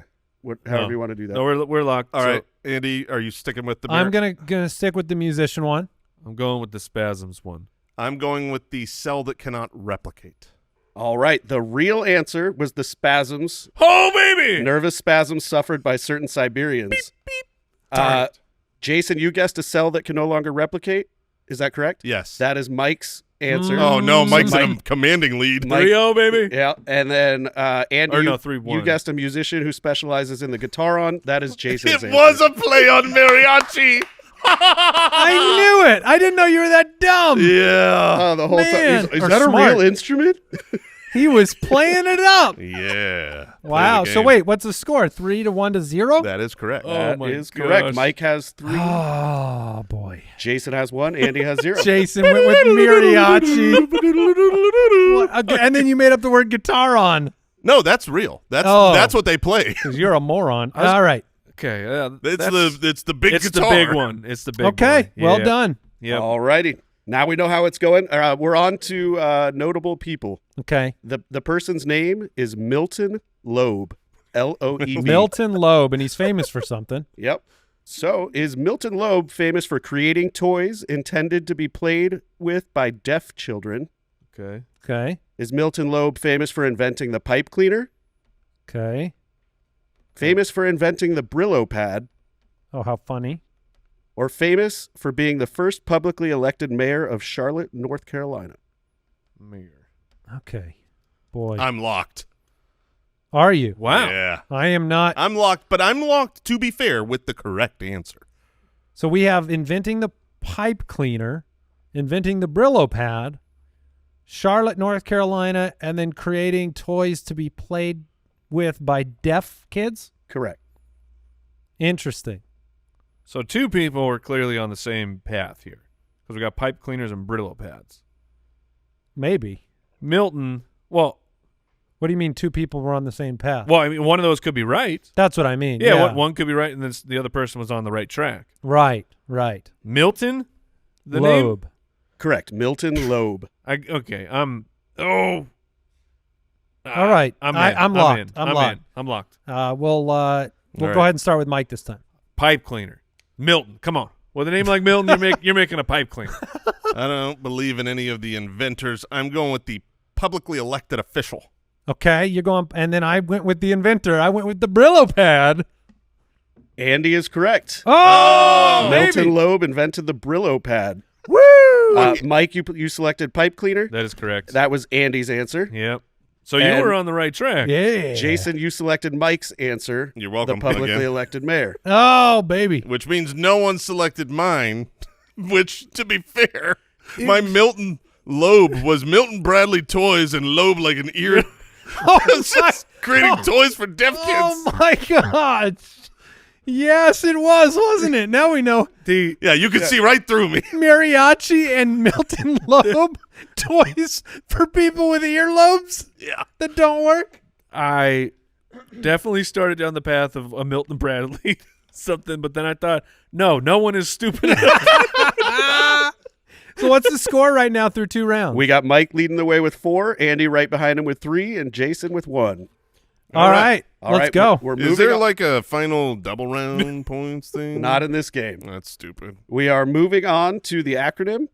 however you want to do that. No, we're locked. All So right, Andy, are you sticking with the? I'm gonna stick with the musician one. I'm going with the spasms one. I'm going with the cell that cannot replicate. All right. The real answer was the spasms. Oh, baby! Nervous spasms suffered by certain Siberians. Darn it. Jason, you guessed a cell that can no longer replicate. Is that correct? Yes. That is Mike's answer. Oh no, Mike's in a Mike- commanding lead. Mike- 3-0, baby. Yeah, and then Andy, Or no, you 3-1. guessed a musician who specializes in the guitar on. That is Jason's It answer. was a play on mariachi. I knew it. I didn't know you were that dumb. Yeah. Oh, the whole Man, time. Is or that smart. a real instrument? He was playing it up. Yeah. Wow. Play the So game. wait, what's the score? 3-1 to 0? That is correct. Oh, That my is correct. gosh. Mike has 3. Oh boy. Jason has 1. Andy has 0. Jason went with mariachi. Well, okay, and then you made up the word guitar on No, that's real. That's Oh. that's what they play. because you're a moron. All right. Okay, It's the big it's guitar. the big one. It's the big one. Okay. Well Yeah. done. Yep. All righty. Now we know how it's going. We're on to notable people. Okay. The person's name is Milton Loeb. Loeb. Milton Loeb, and he's famous for something. Yep. So, is Milton Loeb famous for creating toys intended to be played with by deaf children? Okay. Okay. Is Milton Loeb famous for inventing the pipe cleaner? Okay. Famous for inventing the Brillo pad? Oh, how funny. Or famous for being the first publicly elected mayor of Charlotte, North Carolina? Mayor. Okay. Boy. I'm locked. Are you? Wow. Yeah. I am not. I'm locked, but I'm locked, to be fair, with the correct answer. So we have inventing the pipe cleaner, inventing the Brillo pad, Charlotte, North Carolina, and then creating toys to be played with by deaf kids? Correct. Interesting. So 2 people were clearly on the same path here because we got pipe cleaners and Brillo pads. Maybe. Milton, well, What do you mean 2 people were on the same path? I mean, one of those could be right. That's what I mean. Yeah, one could be right, and then the other person was on the right track. Right, right. Milton, the name. Loeb. Correct. Milton Loeb. Okay. All right. I'm locked. in. I'm locked. in. I'm locked. We'll right. go ahead and start with Mike this time. Pipe cleaner, Milton. Come on. With a name like Milton, you're making a pipe cleaner. I don't believe in any of the inventors. I'm going with the publicly elected official. Okay, you're going, and then I went with the inventor. I went with the Brillo pad. Andy is correct. Oh, Milton baby. Loeb invented the Brillo pad. Woo! Mike, you selected pipe cleaner. That is correct. That was Andy's answer. Yep. So you And- were on the right track. Yeah. Jason, you selected Mike's answer. You're welcome, The publicly again. elected mayor. Oh, baby. Which means no one selected mine, which, to be fair, my Milton Loeb was Milton Bradley Toys and Loeb like an ear. Oh, It's just creating toys for deaf kids. Oh, my God. Yes, it was, wasn't it? Now we know Yeah, you can see right through me. mariachi and Milton Loeb toys for people with earlobes Yeah. that don't work. I definitely started down the path of a Milton Bradley something, but then I thought, no one is stupid enough. So what's the score right now through 2 rounds? We got Mike leading the way with 4, Andy right behind him with 3, and Jason with 1. All right. All Let's right, go. We're moving Is there on. like a final double round points thing? Not in this game. That's stupid. We are moving on to the acronym.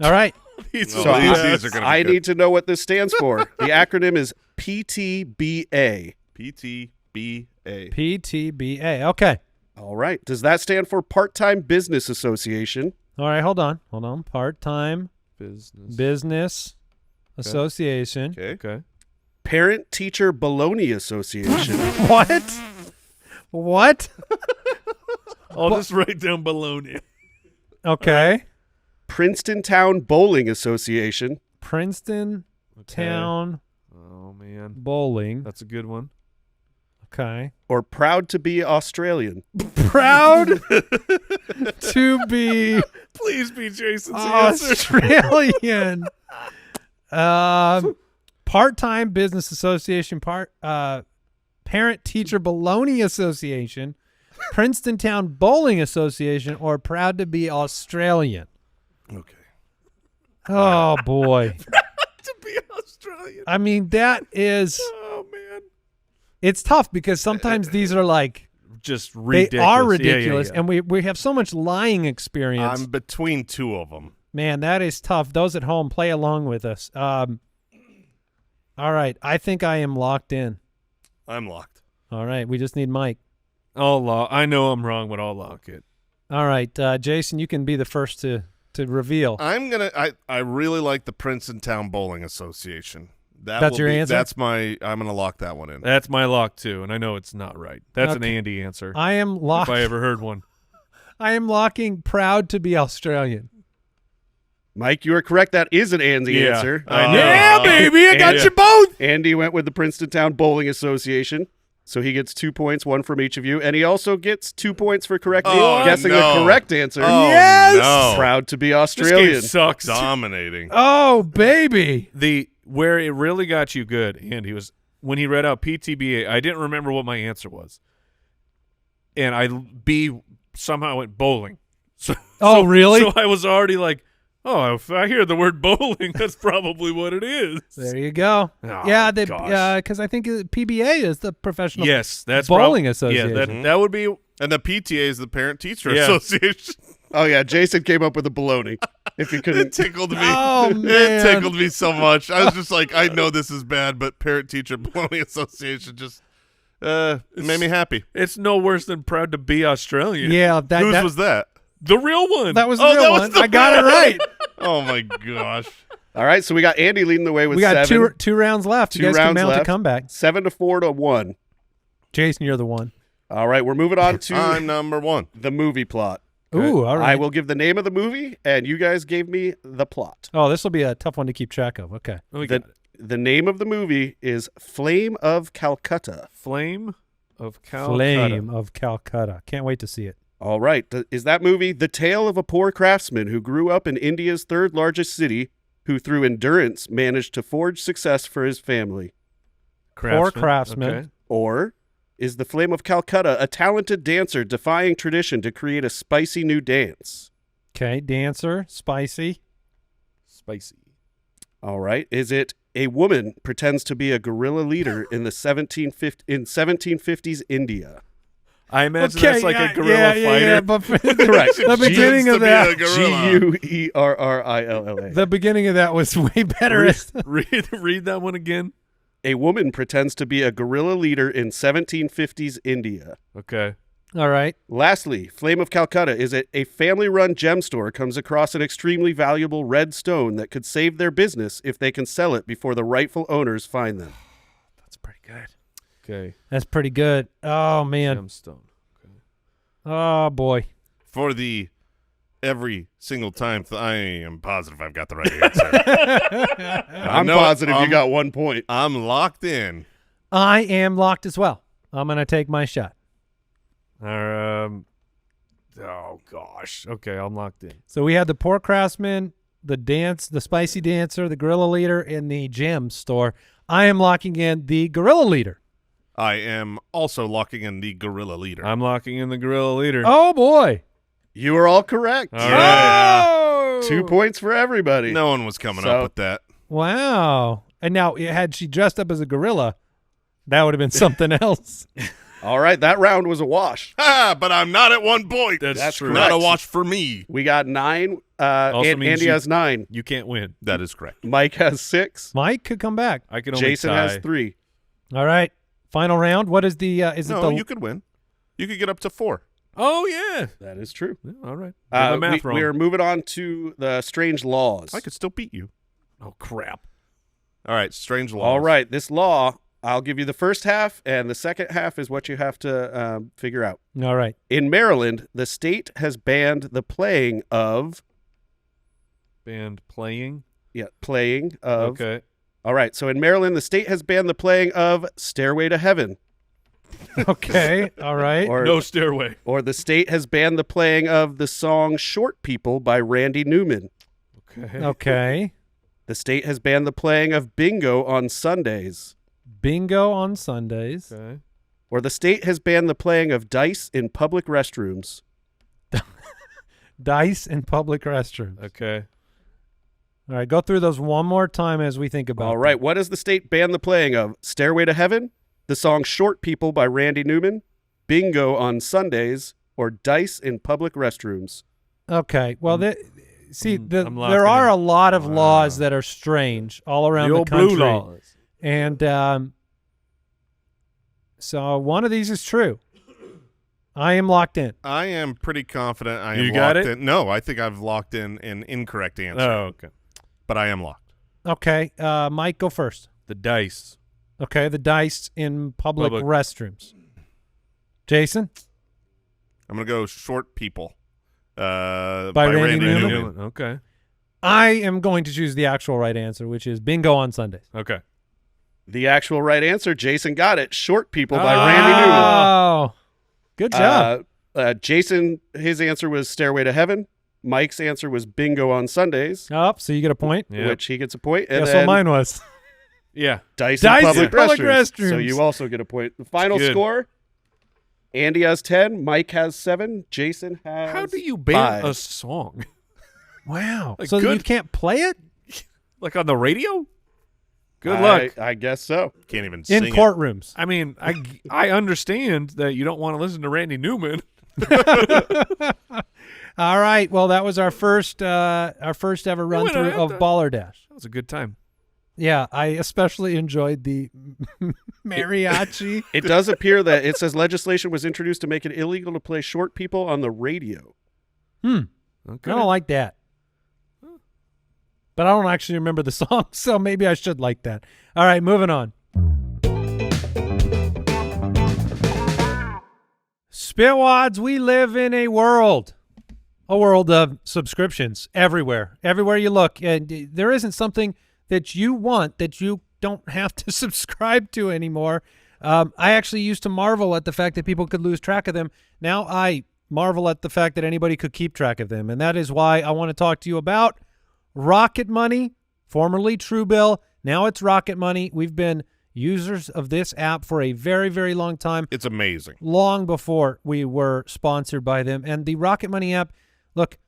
All right. These So So these I, are going to be I good. need to know what this stands for. The acronym is PTBA. PTBA. PTBA. Okay. All right. Does that stand for Part-Time Business Association? All right. Hold on. Part-time business association. Okay. Okay. Parent Teacher Baloney Association. What? What? I'll just write down Bologna. Okay. Princeton Town Bowling Association. Princeton Town Oh, man. Bowling. That's a good one. Okay. Or Proud to be Australian. Proud to be Please be Jason's answer. Australian. Part-time business association, parent teacher baloney association, Princeton Town Bowling Association, or proud to be Australian. Okay. Oh boy. To be Australian. I mean, that is Oh, It's tough because sometimes these are like Just ridiculous. they are Yeah, ridiculous, yeah, yeah. and we have so much lying experience. I'm between two of them. Man, that is tough. Those at home, play along with us. All right, I think I am locked in. I'm locked. All right, we just need Mike. I know I'm wrong, but I'll lock it. All right, Jason, you can be the first to reveal. I really like the Princeton Bowling Association. That's your answer? I'm gonna lock that one in. That's my lock too, and I know it's not right. That's an Andy answer. I am locked. If I ever heard one. I am locking proud to be Australian. Mike, you are correct. That is an Andy Yeah. answer. I know. Yeah, baby, I got Yeah. you both. Andy went with the Princeton Bowling Association. So he gets 2 points, one from each of you. And he also gets 2 points for correctly guessing no. the correct answer. Oh, Yes! no. Proud to be This Australian. game sucks. Dominating. Oh, baby. Where it really got you good, Andy, was when he read out PTBA. I didn't remember what my answer was, and somehow went bowling. Oh, really? So I was already like, oh, if I hear the word bowling, that's probably what it is. There you go. Oh, yeah, gosh. because I think PBA is the professional. Yes, that's Bowling Yeah, Association. that would be. And the PTA is the Parent Teacher Yeah. Association. Oh, yeah. Jason came up with a baloney. If you It couldn't. tickled me. Oh, It man. tickled me so much. I was just like, I know this is bad, but Parent Teacher Bowling Association just made me happy. It's no worse than proud to be Australian. Yeah, Whose was that? The real one. that was the Oh, real that was one. the I got it real right. Oh my gosh. All right. So we got Andy leading the way with We got 7. two rounds left. You 2 guys can rounds mount a left. comeback. 7-4 to 1. Jason, you're the one. All right. We're moving on to I'm number one. the movie plot. Ooh, all right. I will give the name of the movie, and you guys gave me the plot. Oh, this will be a tough one to keep track of. Okay. We got The name of the movie is Flame of Calcutta. Flame of Calcutta. Flame of Calcutta. Can't wait to see it. All right. Is that movie the tale of a poor craftsman who grew up in India's third largest city, who through endurance managed to forge success for his family? Poor craftsman. Okay. Or is the Flame of Calcutta a talented dancer defying tradition to create a spicy new dance? Okay, dancer, spicy. Spicy. All right. Is it a woman pretends to be a guerrilla leader in the 1750s India? I imagine that's like a guerrilla fighter. Yeah, but Correct. the beginning Needs of to be that, a gorilla. Guerrilla. the beginning of that was way better. Read that one again. A woman pretends to be a guerrilla leader in 1750s India. Okay. All right. Lastly, Flame of Calcutta is it a family-run gem store comes across an extremely valuable red stone that could save their business if they can sell it before the rightful owners find them. That's pretty good. Okay. That's pretty good. Oh, man. Gemstone. Okay. Oh, boy. For the every single time, I am positive I've got the right answer. I'm positive you got 1 point. I'm locked in. I am locked as well. I'm going to take my shot. Oh gosh. Okay, I'm locked in. So we had the poor craftsman, the spicy dancer, the guerrilla leader, and the gem store. I am locking in the guerrilla leader. I am also locking in the gorilla leader. I'm locking in the guerrilla leader. Oh, boy. You are all correct. All right. Oh! 2 points for everybody. No one was coming So- up with that. Wow. And now, had she dressed up as a gorilla, that would have been something else. All right, that round was a wash. But I'm not at 1 point. That's true. correct. Not a watch for me. We got 9. Also means Andy you- has 9. You can't win. That is correct. Mike has 6. Mike could come back. I can only Jason tie. has 3. All right. Final round. What is the is it No, the you could win. You could get up to 4. Oh yeah. That is true. Yeah, all right. Get my math wrong. We are moving on to the strange laws. I could still beat you. Oh crap. All right, strange laws. All right, this law, I'll give you the first half, and the second half is what you have to figure out. All right. In Maryland, the state has banned the playing of. Band playing. Playing of. Okay. All right, so in Maryland, the state has banned the playing of Stairway to Heaven. Okay. All right. Or, No stairway. or the state has banned the playing of the song Short People by Randy Newman. Okay. Okay. The state has banned the playing of bingo on Sundays. Bingo on Sundays. Okay. Or the state has banned the playing of dice in public restrooms. Dice in public restrooms. Okay. All right. Go through those one more time as we think about All right, what does the state ban the playing of? Stairway to Heaven, The song Short People by Randy Newman, bingo on Sundays, or dice in public restrooms. Okay. Well, I'm there locking are in. a lot of laws that are strange all around The the old country. blue laws. And so one of these is true. I am locked in. I am pretty confident I am You got locked it? in. No, I think I've locked in an incorrect answer. Oh, okay. But I am locked. Okay. Mike, go first. The dice. Okay. The dice in public Public. restrooms. Jason? I'm going to go Short People by Randy Randy Newman? Newman. Okay. I am going to choose the actual right answer, which is bingo on Sundays. Okay. The actual right answer, Jason got it. Short People by Randy Newman. Oh, good job. Jason, his answer was Stairway to Heaven. Mike's answer was bingo on Sundays, So you get a point. Yep. which he gets a point. And Guess then what mine was? Yeah. dice Dice in public, in public restrooms. So restrooms. you also get a point. The final Good. score, Andy has 10, Mike has 7, Jason has How do you ban 5. a song? Wow. Like, So you good. can't play it Like on the radio? Good luck. I guess so. Can't even in sing it. courtrooms. I mean, I understand that you don't want to listen to Randy Newman. All right. Well, that was our first ever run went through ahead of then. Ballerdash. That was a good time. Yeah, I especially enjoyed the mariachi. It does appear that it says legislation was introduced to make it illegal to play Short People on the radio. Okay. I don't like that. But I don't actually remember the song, so maybe I should like that. All right, moving on. Spitwads, we live in a world of subscriptions everywhere. Everywhere you look. And there isn't something that you want that you don't have to subscribe to anymore. I actually used to marvel at the fact that people could lose track of them. Now I marvel at the fact that anybody could keep track of them. And that is why I want to talk to you about Rocket Money, formerly Truebill. Now it's Rocket Money. We've been users of this app for a very, very long time. It's amazing. Long before we were sponsored by them. And the Rocket Money app, look,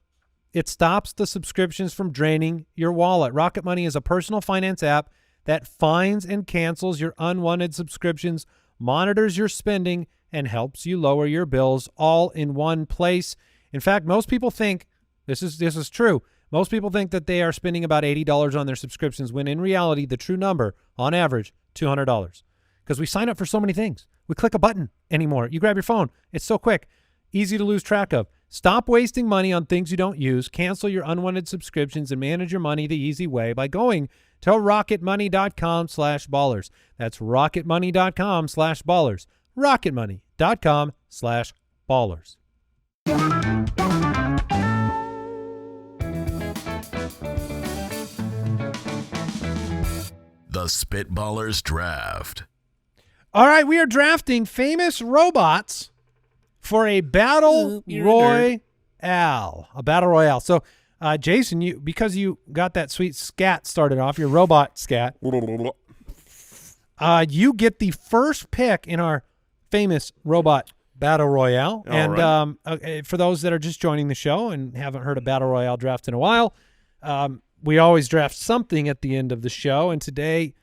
it stops the subscriptions from draining your wallet. Rocket Money is a personal finance app that finds and cancels your unwanted subscriptions, monitors your spending, and helps you lower your bills all in one place. In fact, most people think, this is true, most people think that they are spending about $80 on their subscriptions when in reality the true number, on average, $200. Because we sign up for so many things. We click a button anymore. You grab your phone. It's so quick. Easy to lose track of. Stop wasting money on things you don't use. Cancel your unwanted subscriptions and manage your money the easy way by going to rocketmoney.com/ballers. That's rocketmoney.com/ballers. rocketmoney.com/ballers. The Spitballers Draft. All right, we are drafting famous robots for a battle royale. A battle royale. So, Jason, because you got that sweet scat started off, your robot scat, you get the first pick in our famous robot battle royale. All And for those that are just joining the show and haven't heard a battle royale draft in a while, we always draft something at the end of the show, and today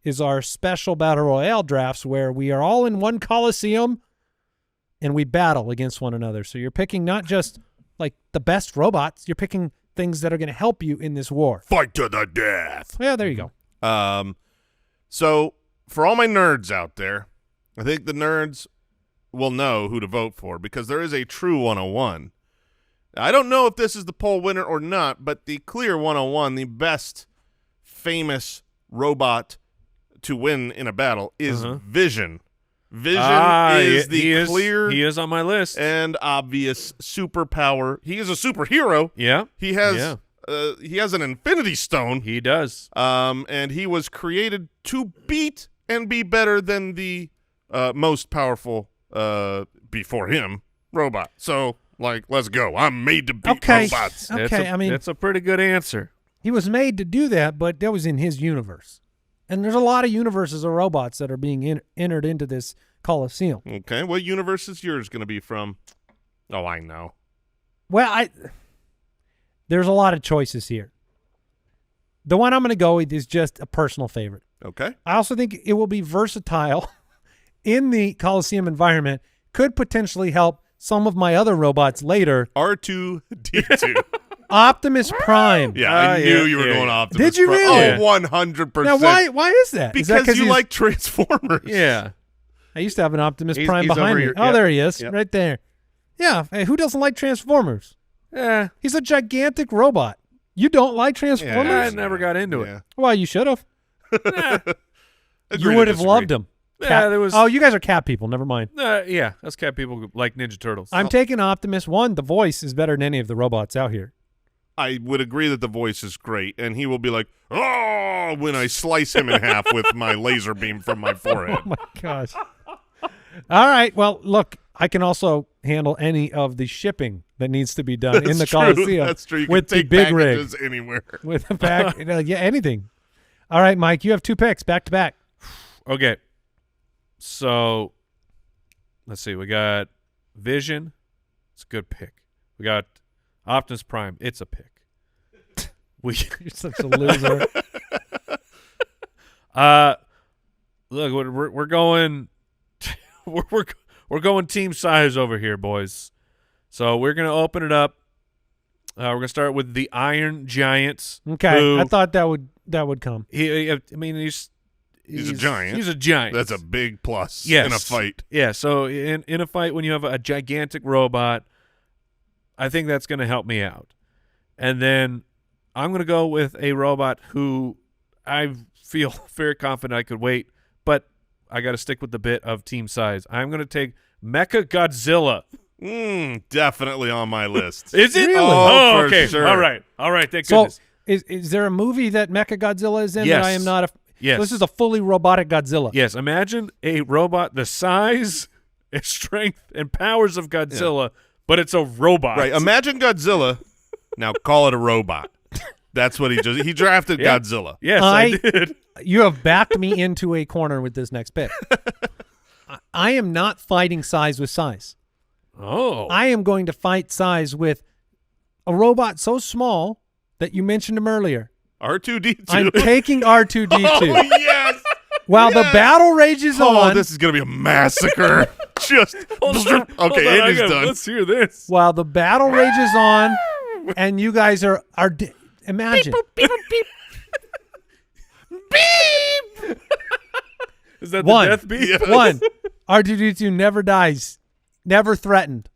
is our special battle royale drafts where we are all in one coliseum and we battle against one another. So you're picking not just like the best robots, you're picking things that are going to help you in this war. Fight to the death. Yeah, there you go. So for all my nerds out there, I think the nerds will know who to vote for because there is a true 101. I don't know if this is the poll winner or not, but the clear 101, the best famous robot to win in a battle is Vision. Vision is the clear He is on my list. and obvious superpower. He is a superhero. Yeah. He has an Infinity Stone. He does. And he was created to beat and be better than the most powerful before him robot. So, like, let's go. I'm made to beat robots. Okay, I mean, that's a pretty good answer. he was made to do that, but that was in his universe. And there's a lot of universes of robots that are being entered into this coliseum. Okay, what universe is yours going to be from? Oh, I know. Well, there's a lot of choices here. The one I'm going to go with is just a personal favorite. Okay. I also think it will be versatile in the Coliseum environment could potentially help some of my other robots later. R2-D2. Optimus Prime. Yeah, I knew yeah, you were yeah, going yeah. Optimus Did you Prime. really? Oh, 100%. Now, why is that? Is that Because you he's- like Transformers. Yeah. I used to have an Optimus He's- Prime he's behind over me. here. Oh, Yep. there he is, Yep. right there. Yeah, hey, who doesn't like Transformers? Yeah. He's a gigantic robot. You don't like I Transformers? never got into Yeah. it. Well, you should have. Agree You to would have disagree. loved him. Yeah, there was. Oh, you guys are cat people. Never mind. Yeah, us cat people like Ninja Turtles. I'm taking Optimus. One, the voice is better than any of the robots out here. I would agree that the voice is great, and he will be like, oh, when I slice him in half with my laser beam from my forehead. Oh, my gosh. All right. Well, look, I can also handle any of the shipping that needs to be done in the That's true. Coliseum That's true. You with can the take big rig. packages anywhere. With a pack. Yeah, anything. All right, Mike, you have 2 picks back to back. Okay. So, let's see. We got Vision. It's a good pick. We got Optimus Prime. It's a pick. We You're such a loser. look, we're going we're going team size over here, boys. So we're gonna open it up. We're gonna start with the Iron Giants. Okay, who- I thought that would come. I mean, he's a giant. He's a giant. That's a big plus Yes. in a fight. Yeah, so in a fight when you have a gigantic robot, I think that's going to help me out. And then I'm going to go with a robot who I feel very confident I could wait, but I got to stick with the bit of team size. I'm going to take Mecha Godzilla. Definitely on my list. Is it? Really? Oh, for okay. sure. All right. Thank So, goodness. is there a movie that Mechagodzilla is in Yes. that I am not a? Yes. So this is a fully robotic Godzilla. Yes, imagine a robot the size, and strength, and powers of Godzilla, but it's a robot. Right. Imagine Godzilla. Now call it a robot. That's what he just. He drafted Yeah. Godzilla. Yes, I- I did. You have backed me into a corner with this next pick. I am not fighting size with size. Oh. I am going to fight size with a robot so small that you mentioned him earlier. R2-D2. I'm taking R2-D2. Oh, yes. While the battle rages Oh, on, this is going to be a massacre. Just. Hold on, Okay, it is done. Let's hear this. while the battle rages on, and you guys are imagine. Is that One. the death beat? Yes. One, R2-D2 never dies, never threatened.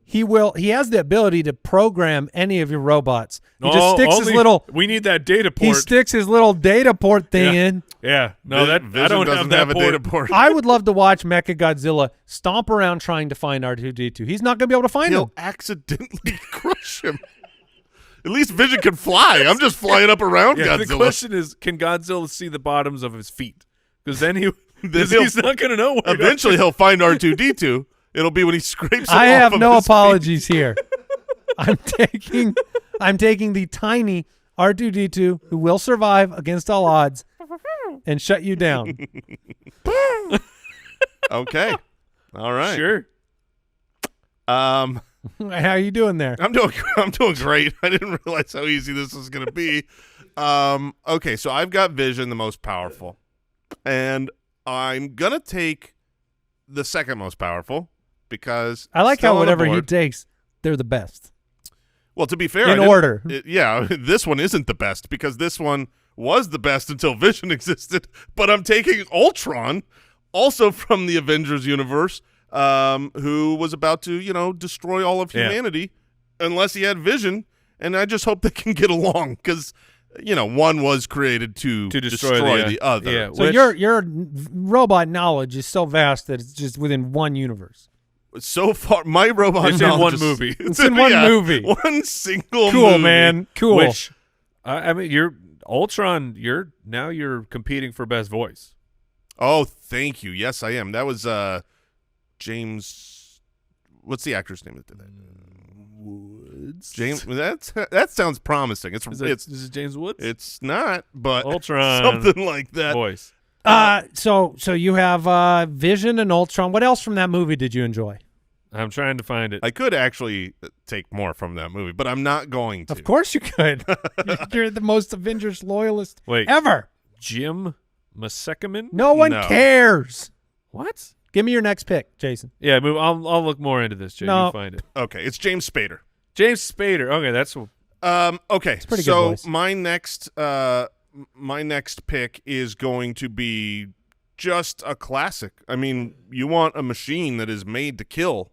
He has the ability to program any of your robots. He just sticks his little. We need that data port. He sticks his little data port thing Yeah. in. Yeah. No, that Vision I don't doesn't have that a port. data port. I would love to watch Mechagodzilla stomp around trying to find R2-D2. He's not going to be able to find him. He'll accidentally crush him. At least Vision can fly. I'm just flying up around Yeah, the Godzilla. question is, can Godzilla see the bottoms of his feet? Because then Then he's not going to know. Where Eventually, he'll find R2-D2. It'll be when he scrapes. I it off have of no his feet. apologies here. I'm taking the tiny R2-D2 who will survive against all odds and shut you down. Okay. All right. Sure. How are you doing there? I'm doing great. I didn't realize how easy this was going to be. Okay, so I've got Vision, the most powerful, and I'm gonna take the second most powerful because I like still how on the whatever he board. takes, they're the best. Well, to be fair, In I didn't- order. yeah, this one isn't the best because this one was the best until Vision existed. But I'm taking Ultron, also from the Avengers universe, who was about to, destroy all of Yeah. humanity unless he had Vision. And I just hope they can get along because, one was created to destroy the other. Yeah. So Which- your robot knowledge is so vast that it's just within one universe. So far, my robot It's in knowledge one is- movie. It's in one movie. One single Cool, movie. man. Cool. Which, I mean, you're Ultron. You're competing for best voice. Oh, thank you. Yes, I am. That was James. What's the actor's name that did that? Woods. James. That sounds promising. It's Is it James Woods? it's not, but Ultron something like that. voice. So you have Vision and Ultron. What else from that movie did you enjoy? I'm trying to find it. I could actually take more from that movie, but I'm not going to. Of course you could. You're the most Avengers loyalist Wait. ever. Jim Masekaman? No one No. cares. What? Give me your next pick, Jason. Yeah, I'll look more into this, Jay. No. You find it. Okay, it's James Spader. James Spader. Okay, that's Okay, pretty good so voice. my next pick is going to be just a classic. I mean, you want a machine that is made to kill.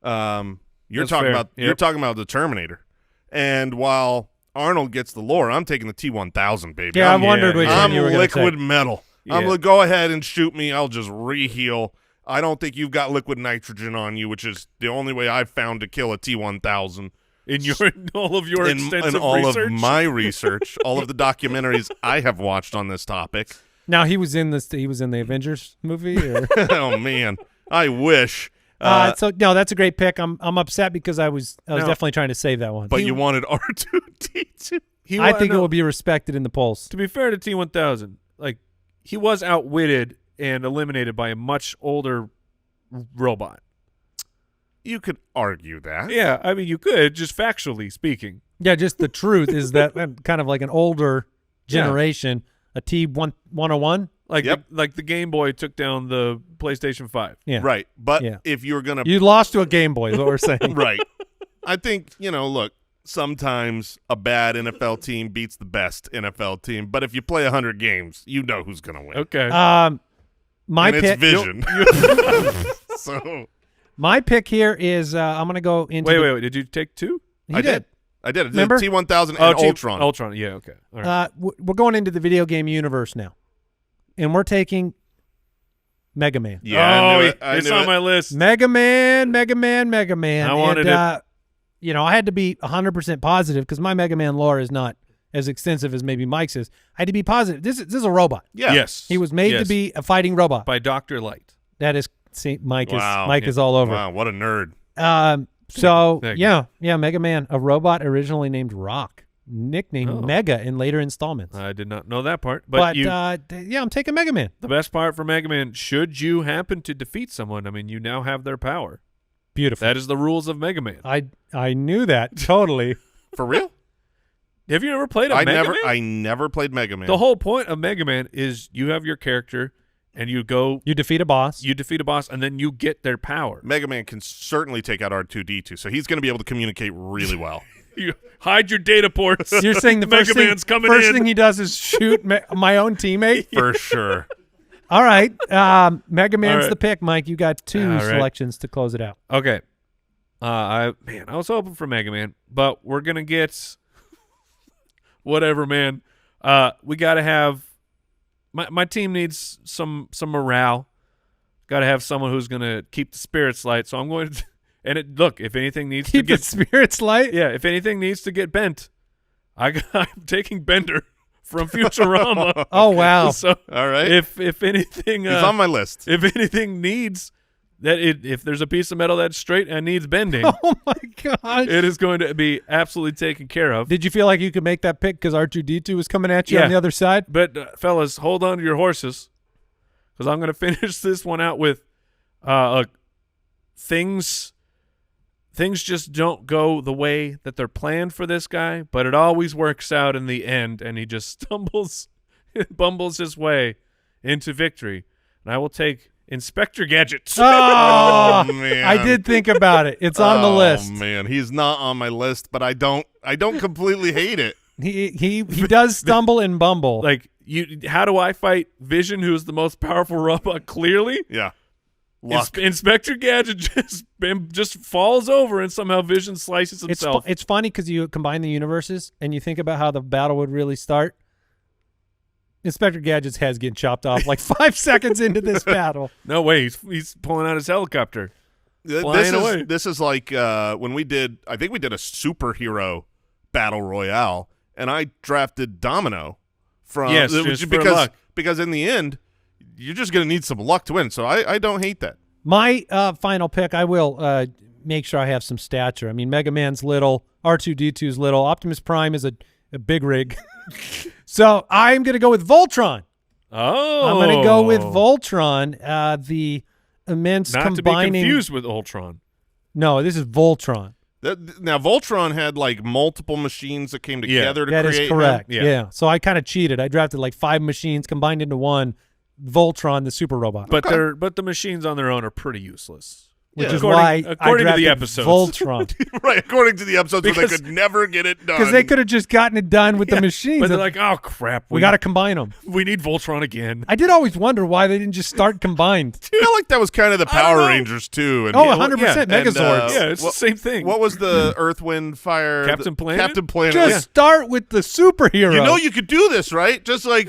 You're That's talking fair. about Yep. you're talking about the Terminator. And while Arnold gets the lore, I'm taking the T-1000, baby. Yeah, I I'm, wondered which I'm one you were going to liquid take. metal. I'm Yeah. like, go ahead and shoot me. I'll just re-heal. I don't think you've got liquid nitrogen on you, which is the only way I've found to kill a T-1000. in all of your extensive in all research. of my research, all of the documentaries I have watched on this topic. Now he was in the Avengers movie. Or? Oh man, I wish. So no, that's a great pick. I'm upset because I was No. definitely trying to save that one. But you wanted R2-D2. I think it will be respected in the polls. To be fair to T-1000, like he was outwitted and eliminated by a much older robot. You could argue that. Yeah, I mean you could, just factually speaking. Yeah, just the truth is that kind of like an older generation, a T101. Like Yep. like the Game Boy took down the PlayStation 5. Yeah, Right. But Yeah. if you're going to You lost to a Game Boy. Is what we're saying. right. I think, look, sometimes a bad NFL team beats the best NFL team, but if you play 100 games, you know who's going to win. Okay. My and pick. it's Vision. So My pick here is I'm going to go into. wait. Did you take two? He I did. I did. Remember? T-1000 and Ultron. Ultron. Yeah. Okay. All right. We're going into the video game universe now, and we're taking Mega Man. Yeah, I knew it. I it's knew on it. my list. Mega Man. I wanted it. I had to be 100% positive because my Mega Man lore is not as extensive as maybe Mike's is. I had to be positive. This is a robot. Yeah. Yes. He was made to Yes. be a fighting robot. by Dr. Light. That is, see, Mike Wow. is all over. Wow, what a nerd. So Thank you. yeah, Mega Man, a robot originally named Rock, nicknamed Oh. Mega in later installments. I did not know that part. But I'm taking Mega Man. the best part for Mega Man, should you happen to defeat someone, I mean, you now have their power. Beautiful. That is the rules of Mega Man. I knew that totally. For real? Have you ever played a Mega Man? I never played Mega Man. The whole point of Mega Man is you have your character and you defeat a boss. you defeat a boss, and then you get their power. Mega Man can certainly take out R2-D2, so he's going to be able to communicate really well. You hide your data ports. You're saying the Mega first thing, Man's coming first in. thing he does is shoot my own teammate? For sure. All right. Mega Man's right. the pick, Mike. You got two All right. selections to close it out. Okay. I was hoping for Mega Man, but we're gonna get whatever, man. We gotta have my team needs some morale. Gotta have someone who's gonna keep the spirits light. So I'm going to, look, if anything needs Keep to the get spirits light. yeah, if anything needs to get bent, I'm taking Bender from Futurama. Oh wow. So All right. if anything, he's on my list. if anything needs that, if there's a piece of metal that's straight and needs bending. Oh my gosh. It is going to be absolutely taken care of. Did you feel like you could make that pick because R2-D2 was coming at you Yeah. on the other side? But fellas, hold on to your horses, because I'm going to finish this one out with things just don't go the way that they're planned for this guy, but it always works out in the end, and he just bumbles his way into victory. And I will take Inspector Gadget. Oh, man. I did think about it. It's on the list. Oh man, he's not on my list, but I don't completely hate it. He does stumble and bumble. Like, how do I fight Vision, who's the most powerful robot? Clearly, Yeah. Luck. Inspector Gadget just falls over, and somehow Vision slices himself. It's funny because you combine the universes and you think about how the battle would really start. Inspector Gadget's head's getting chopped off like 5 seconds into this battle. No way, he's pulling out his helicopter. Flying away. This is like when I think we did a superhero battle royale, and I drafted Domino from Yes, just for luck. because in the end you're just going to need some luck to win. So I don't hate that. My final pick, I will make sure I have some stature. I mean, Mega Man's little, R2-D2's little, Optimus Prime is a big rig. So I'm going to go with Voltron. Oh, I'm going to go with Voltron, the immense Not combining. to be confused with Ultron. No, this is Voltron. Now Voltron had like multiple machines that came together to That create is correct. him. Yeah. So I kind of cheated. I drafted like 5 machines combined into one. Voltron, the super robot. But but the machines on their own are pretty useless. Which Yeah. is why according I to the drafted episodes. Voltron. Right, according to the episodes where Because- they could never get it done. Because they could have just gotten it done with the machines. But they're like, oh crap, we got to combine them. we need Voltron again. I did always wonder why they didn't just start combined. I feel like that was kind of the I don't Power know. Rangers too. And Oh, Yeah, 100% and, Megazords. Yeah, it's the same thing. What was the Earth, Wind, Fire? Captain Planet? Captain Planet. Just start with the superhero. You know you could do this, right? Just like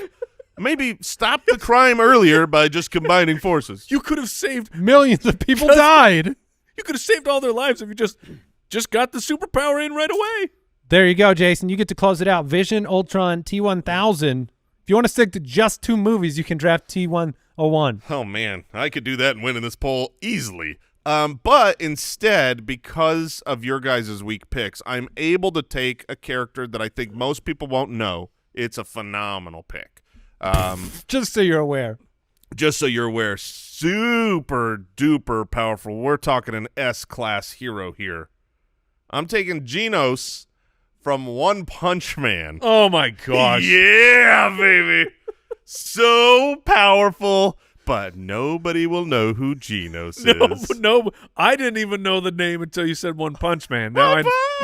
maybe stop the crime earlier by just combining forces. You could have saved. millions of people died. You could have saved all their lives if you just got the superpower in right away. There you go, Jason. You get to close it out. Vision, Ultron, T-1000. If you want to stick to just 2 movies, you can draft T-101. Oh man, I could do that and win in this poll easily. But instead, because of your guys' weak picks, I'm able to take a character that I think most people won't know. It's a phenomenal pick. Just so you're aware. Just so you're aware, super duper powerful. We're talking an S-class hero here. I'm taking Genos from One Punch Man. Oh my gosh! Yeah, baby. So powerful, but nobody will know who Genos is. No, I didn't even know the name until you said One Punch Man. Now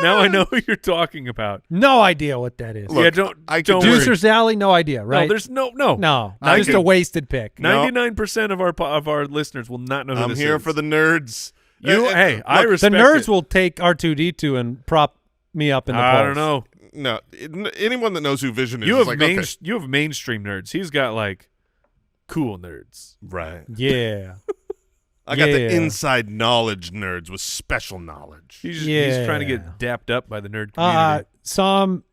I know who you're talking about. No idea what that is. Look, yeah, don't could worry. Juicer's Alley, no idea, right? No, there's no. No, I just could- a wasted pick. No. 99% of our listeners will not know who I'm this here is. for the nerds. Hey, I The respect nerds it. will take R2-D2 and prop me up in the polls. I don't know. No, anyone that knows who Vision is, You is have like, okay. you have mainstream nerds. He's got like cool nerds. Right. Yeah. I got the Yeah. inside knowledge nerds with special knowledge. He's Yeah. trying to get dapped up by the nerd community. Some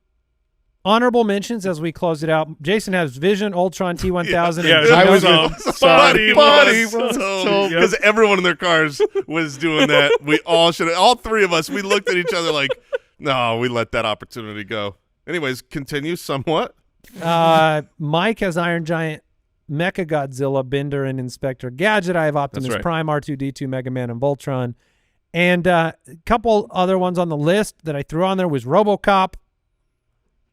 honorable mentions as we close it out. Jason has Vision, Ultron, T-1000. Yeah, and I Genos. was Somebody was so Yep. because everyone in their cars was doing that. We all should. All 3 of us. We looked at each other like, no, we let that opportunity go. Anyways, continue somewhat. Mike has Iron Giant, Mecha Godzilla, Bender, and Inspector Gadget. I have Optimus right. Prime, R2-D2, Mega Man, and Voltron. And a couple other ones on the list that I threw on there was RoboCop,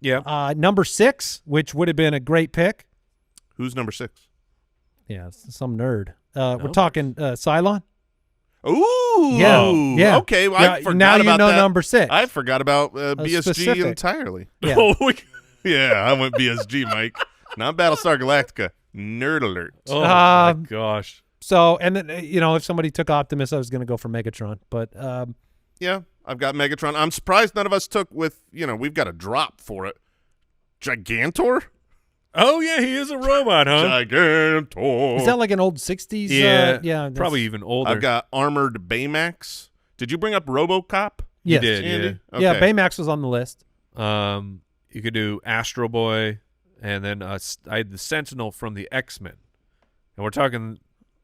Yeah. number 6, which would have been a great pick. Who's number 6? Yeah, some nerd. We're talking Cylon. Ooh. Yeah. Okay. Well, Yeah, I forgot now you about know that. number 6. I forgot about BSG specific. entirely. Yeah. Oh, Yeah, I went BSG, Mike. Not Battlestar Galactica. Nerd alert. oh my Um, gosh. So, and then, if somebody took Optimus, I was going to go for Megatron. But Yeah, I've got Megatron. I'm surprised none of us took with, we've got a drop for it. Gigantor? Oh yeah, he is a robot, huh? Gigantor. is that like an old 60s? Yeah. Yeah. that's- Probably even older. I've got Armored Baymax. Did you bring up RoboCop? Yes. You did, Andy? yeah. Yeah, Okay. Baymax was on the list. You could do Astro Boy, and then I had the Sentinel from the X-Men, and we're talking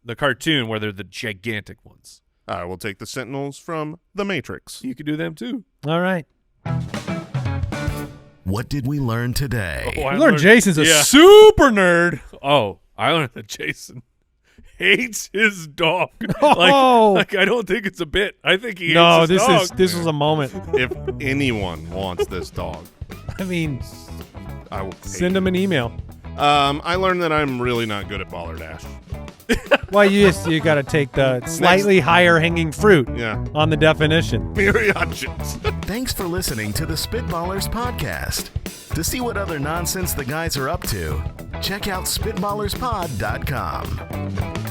the cartoon where they're the gigantic ones. I will take the Sentinels from The Matrix. You could do them too. All right. What did we learn today? Oh, I You learned Jason's a yeah. super nerd. Oh, I learned that Jason hates his dog. Oh. Like I don't think it's a bit. I think he No, hates his dog. this was a moment. If anyone wants this dog, I mean, I will pay. send him an email. I learned that I'm really not good at Ballerdash. Well, you got to take the slightly higher hanging fruit Yeah. on the definition. Myriads. Thanks for listening to the Spitballers podcast. To see what other nonsense the guys are up to, check out SpitballersPod.com.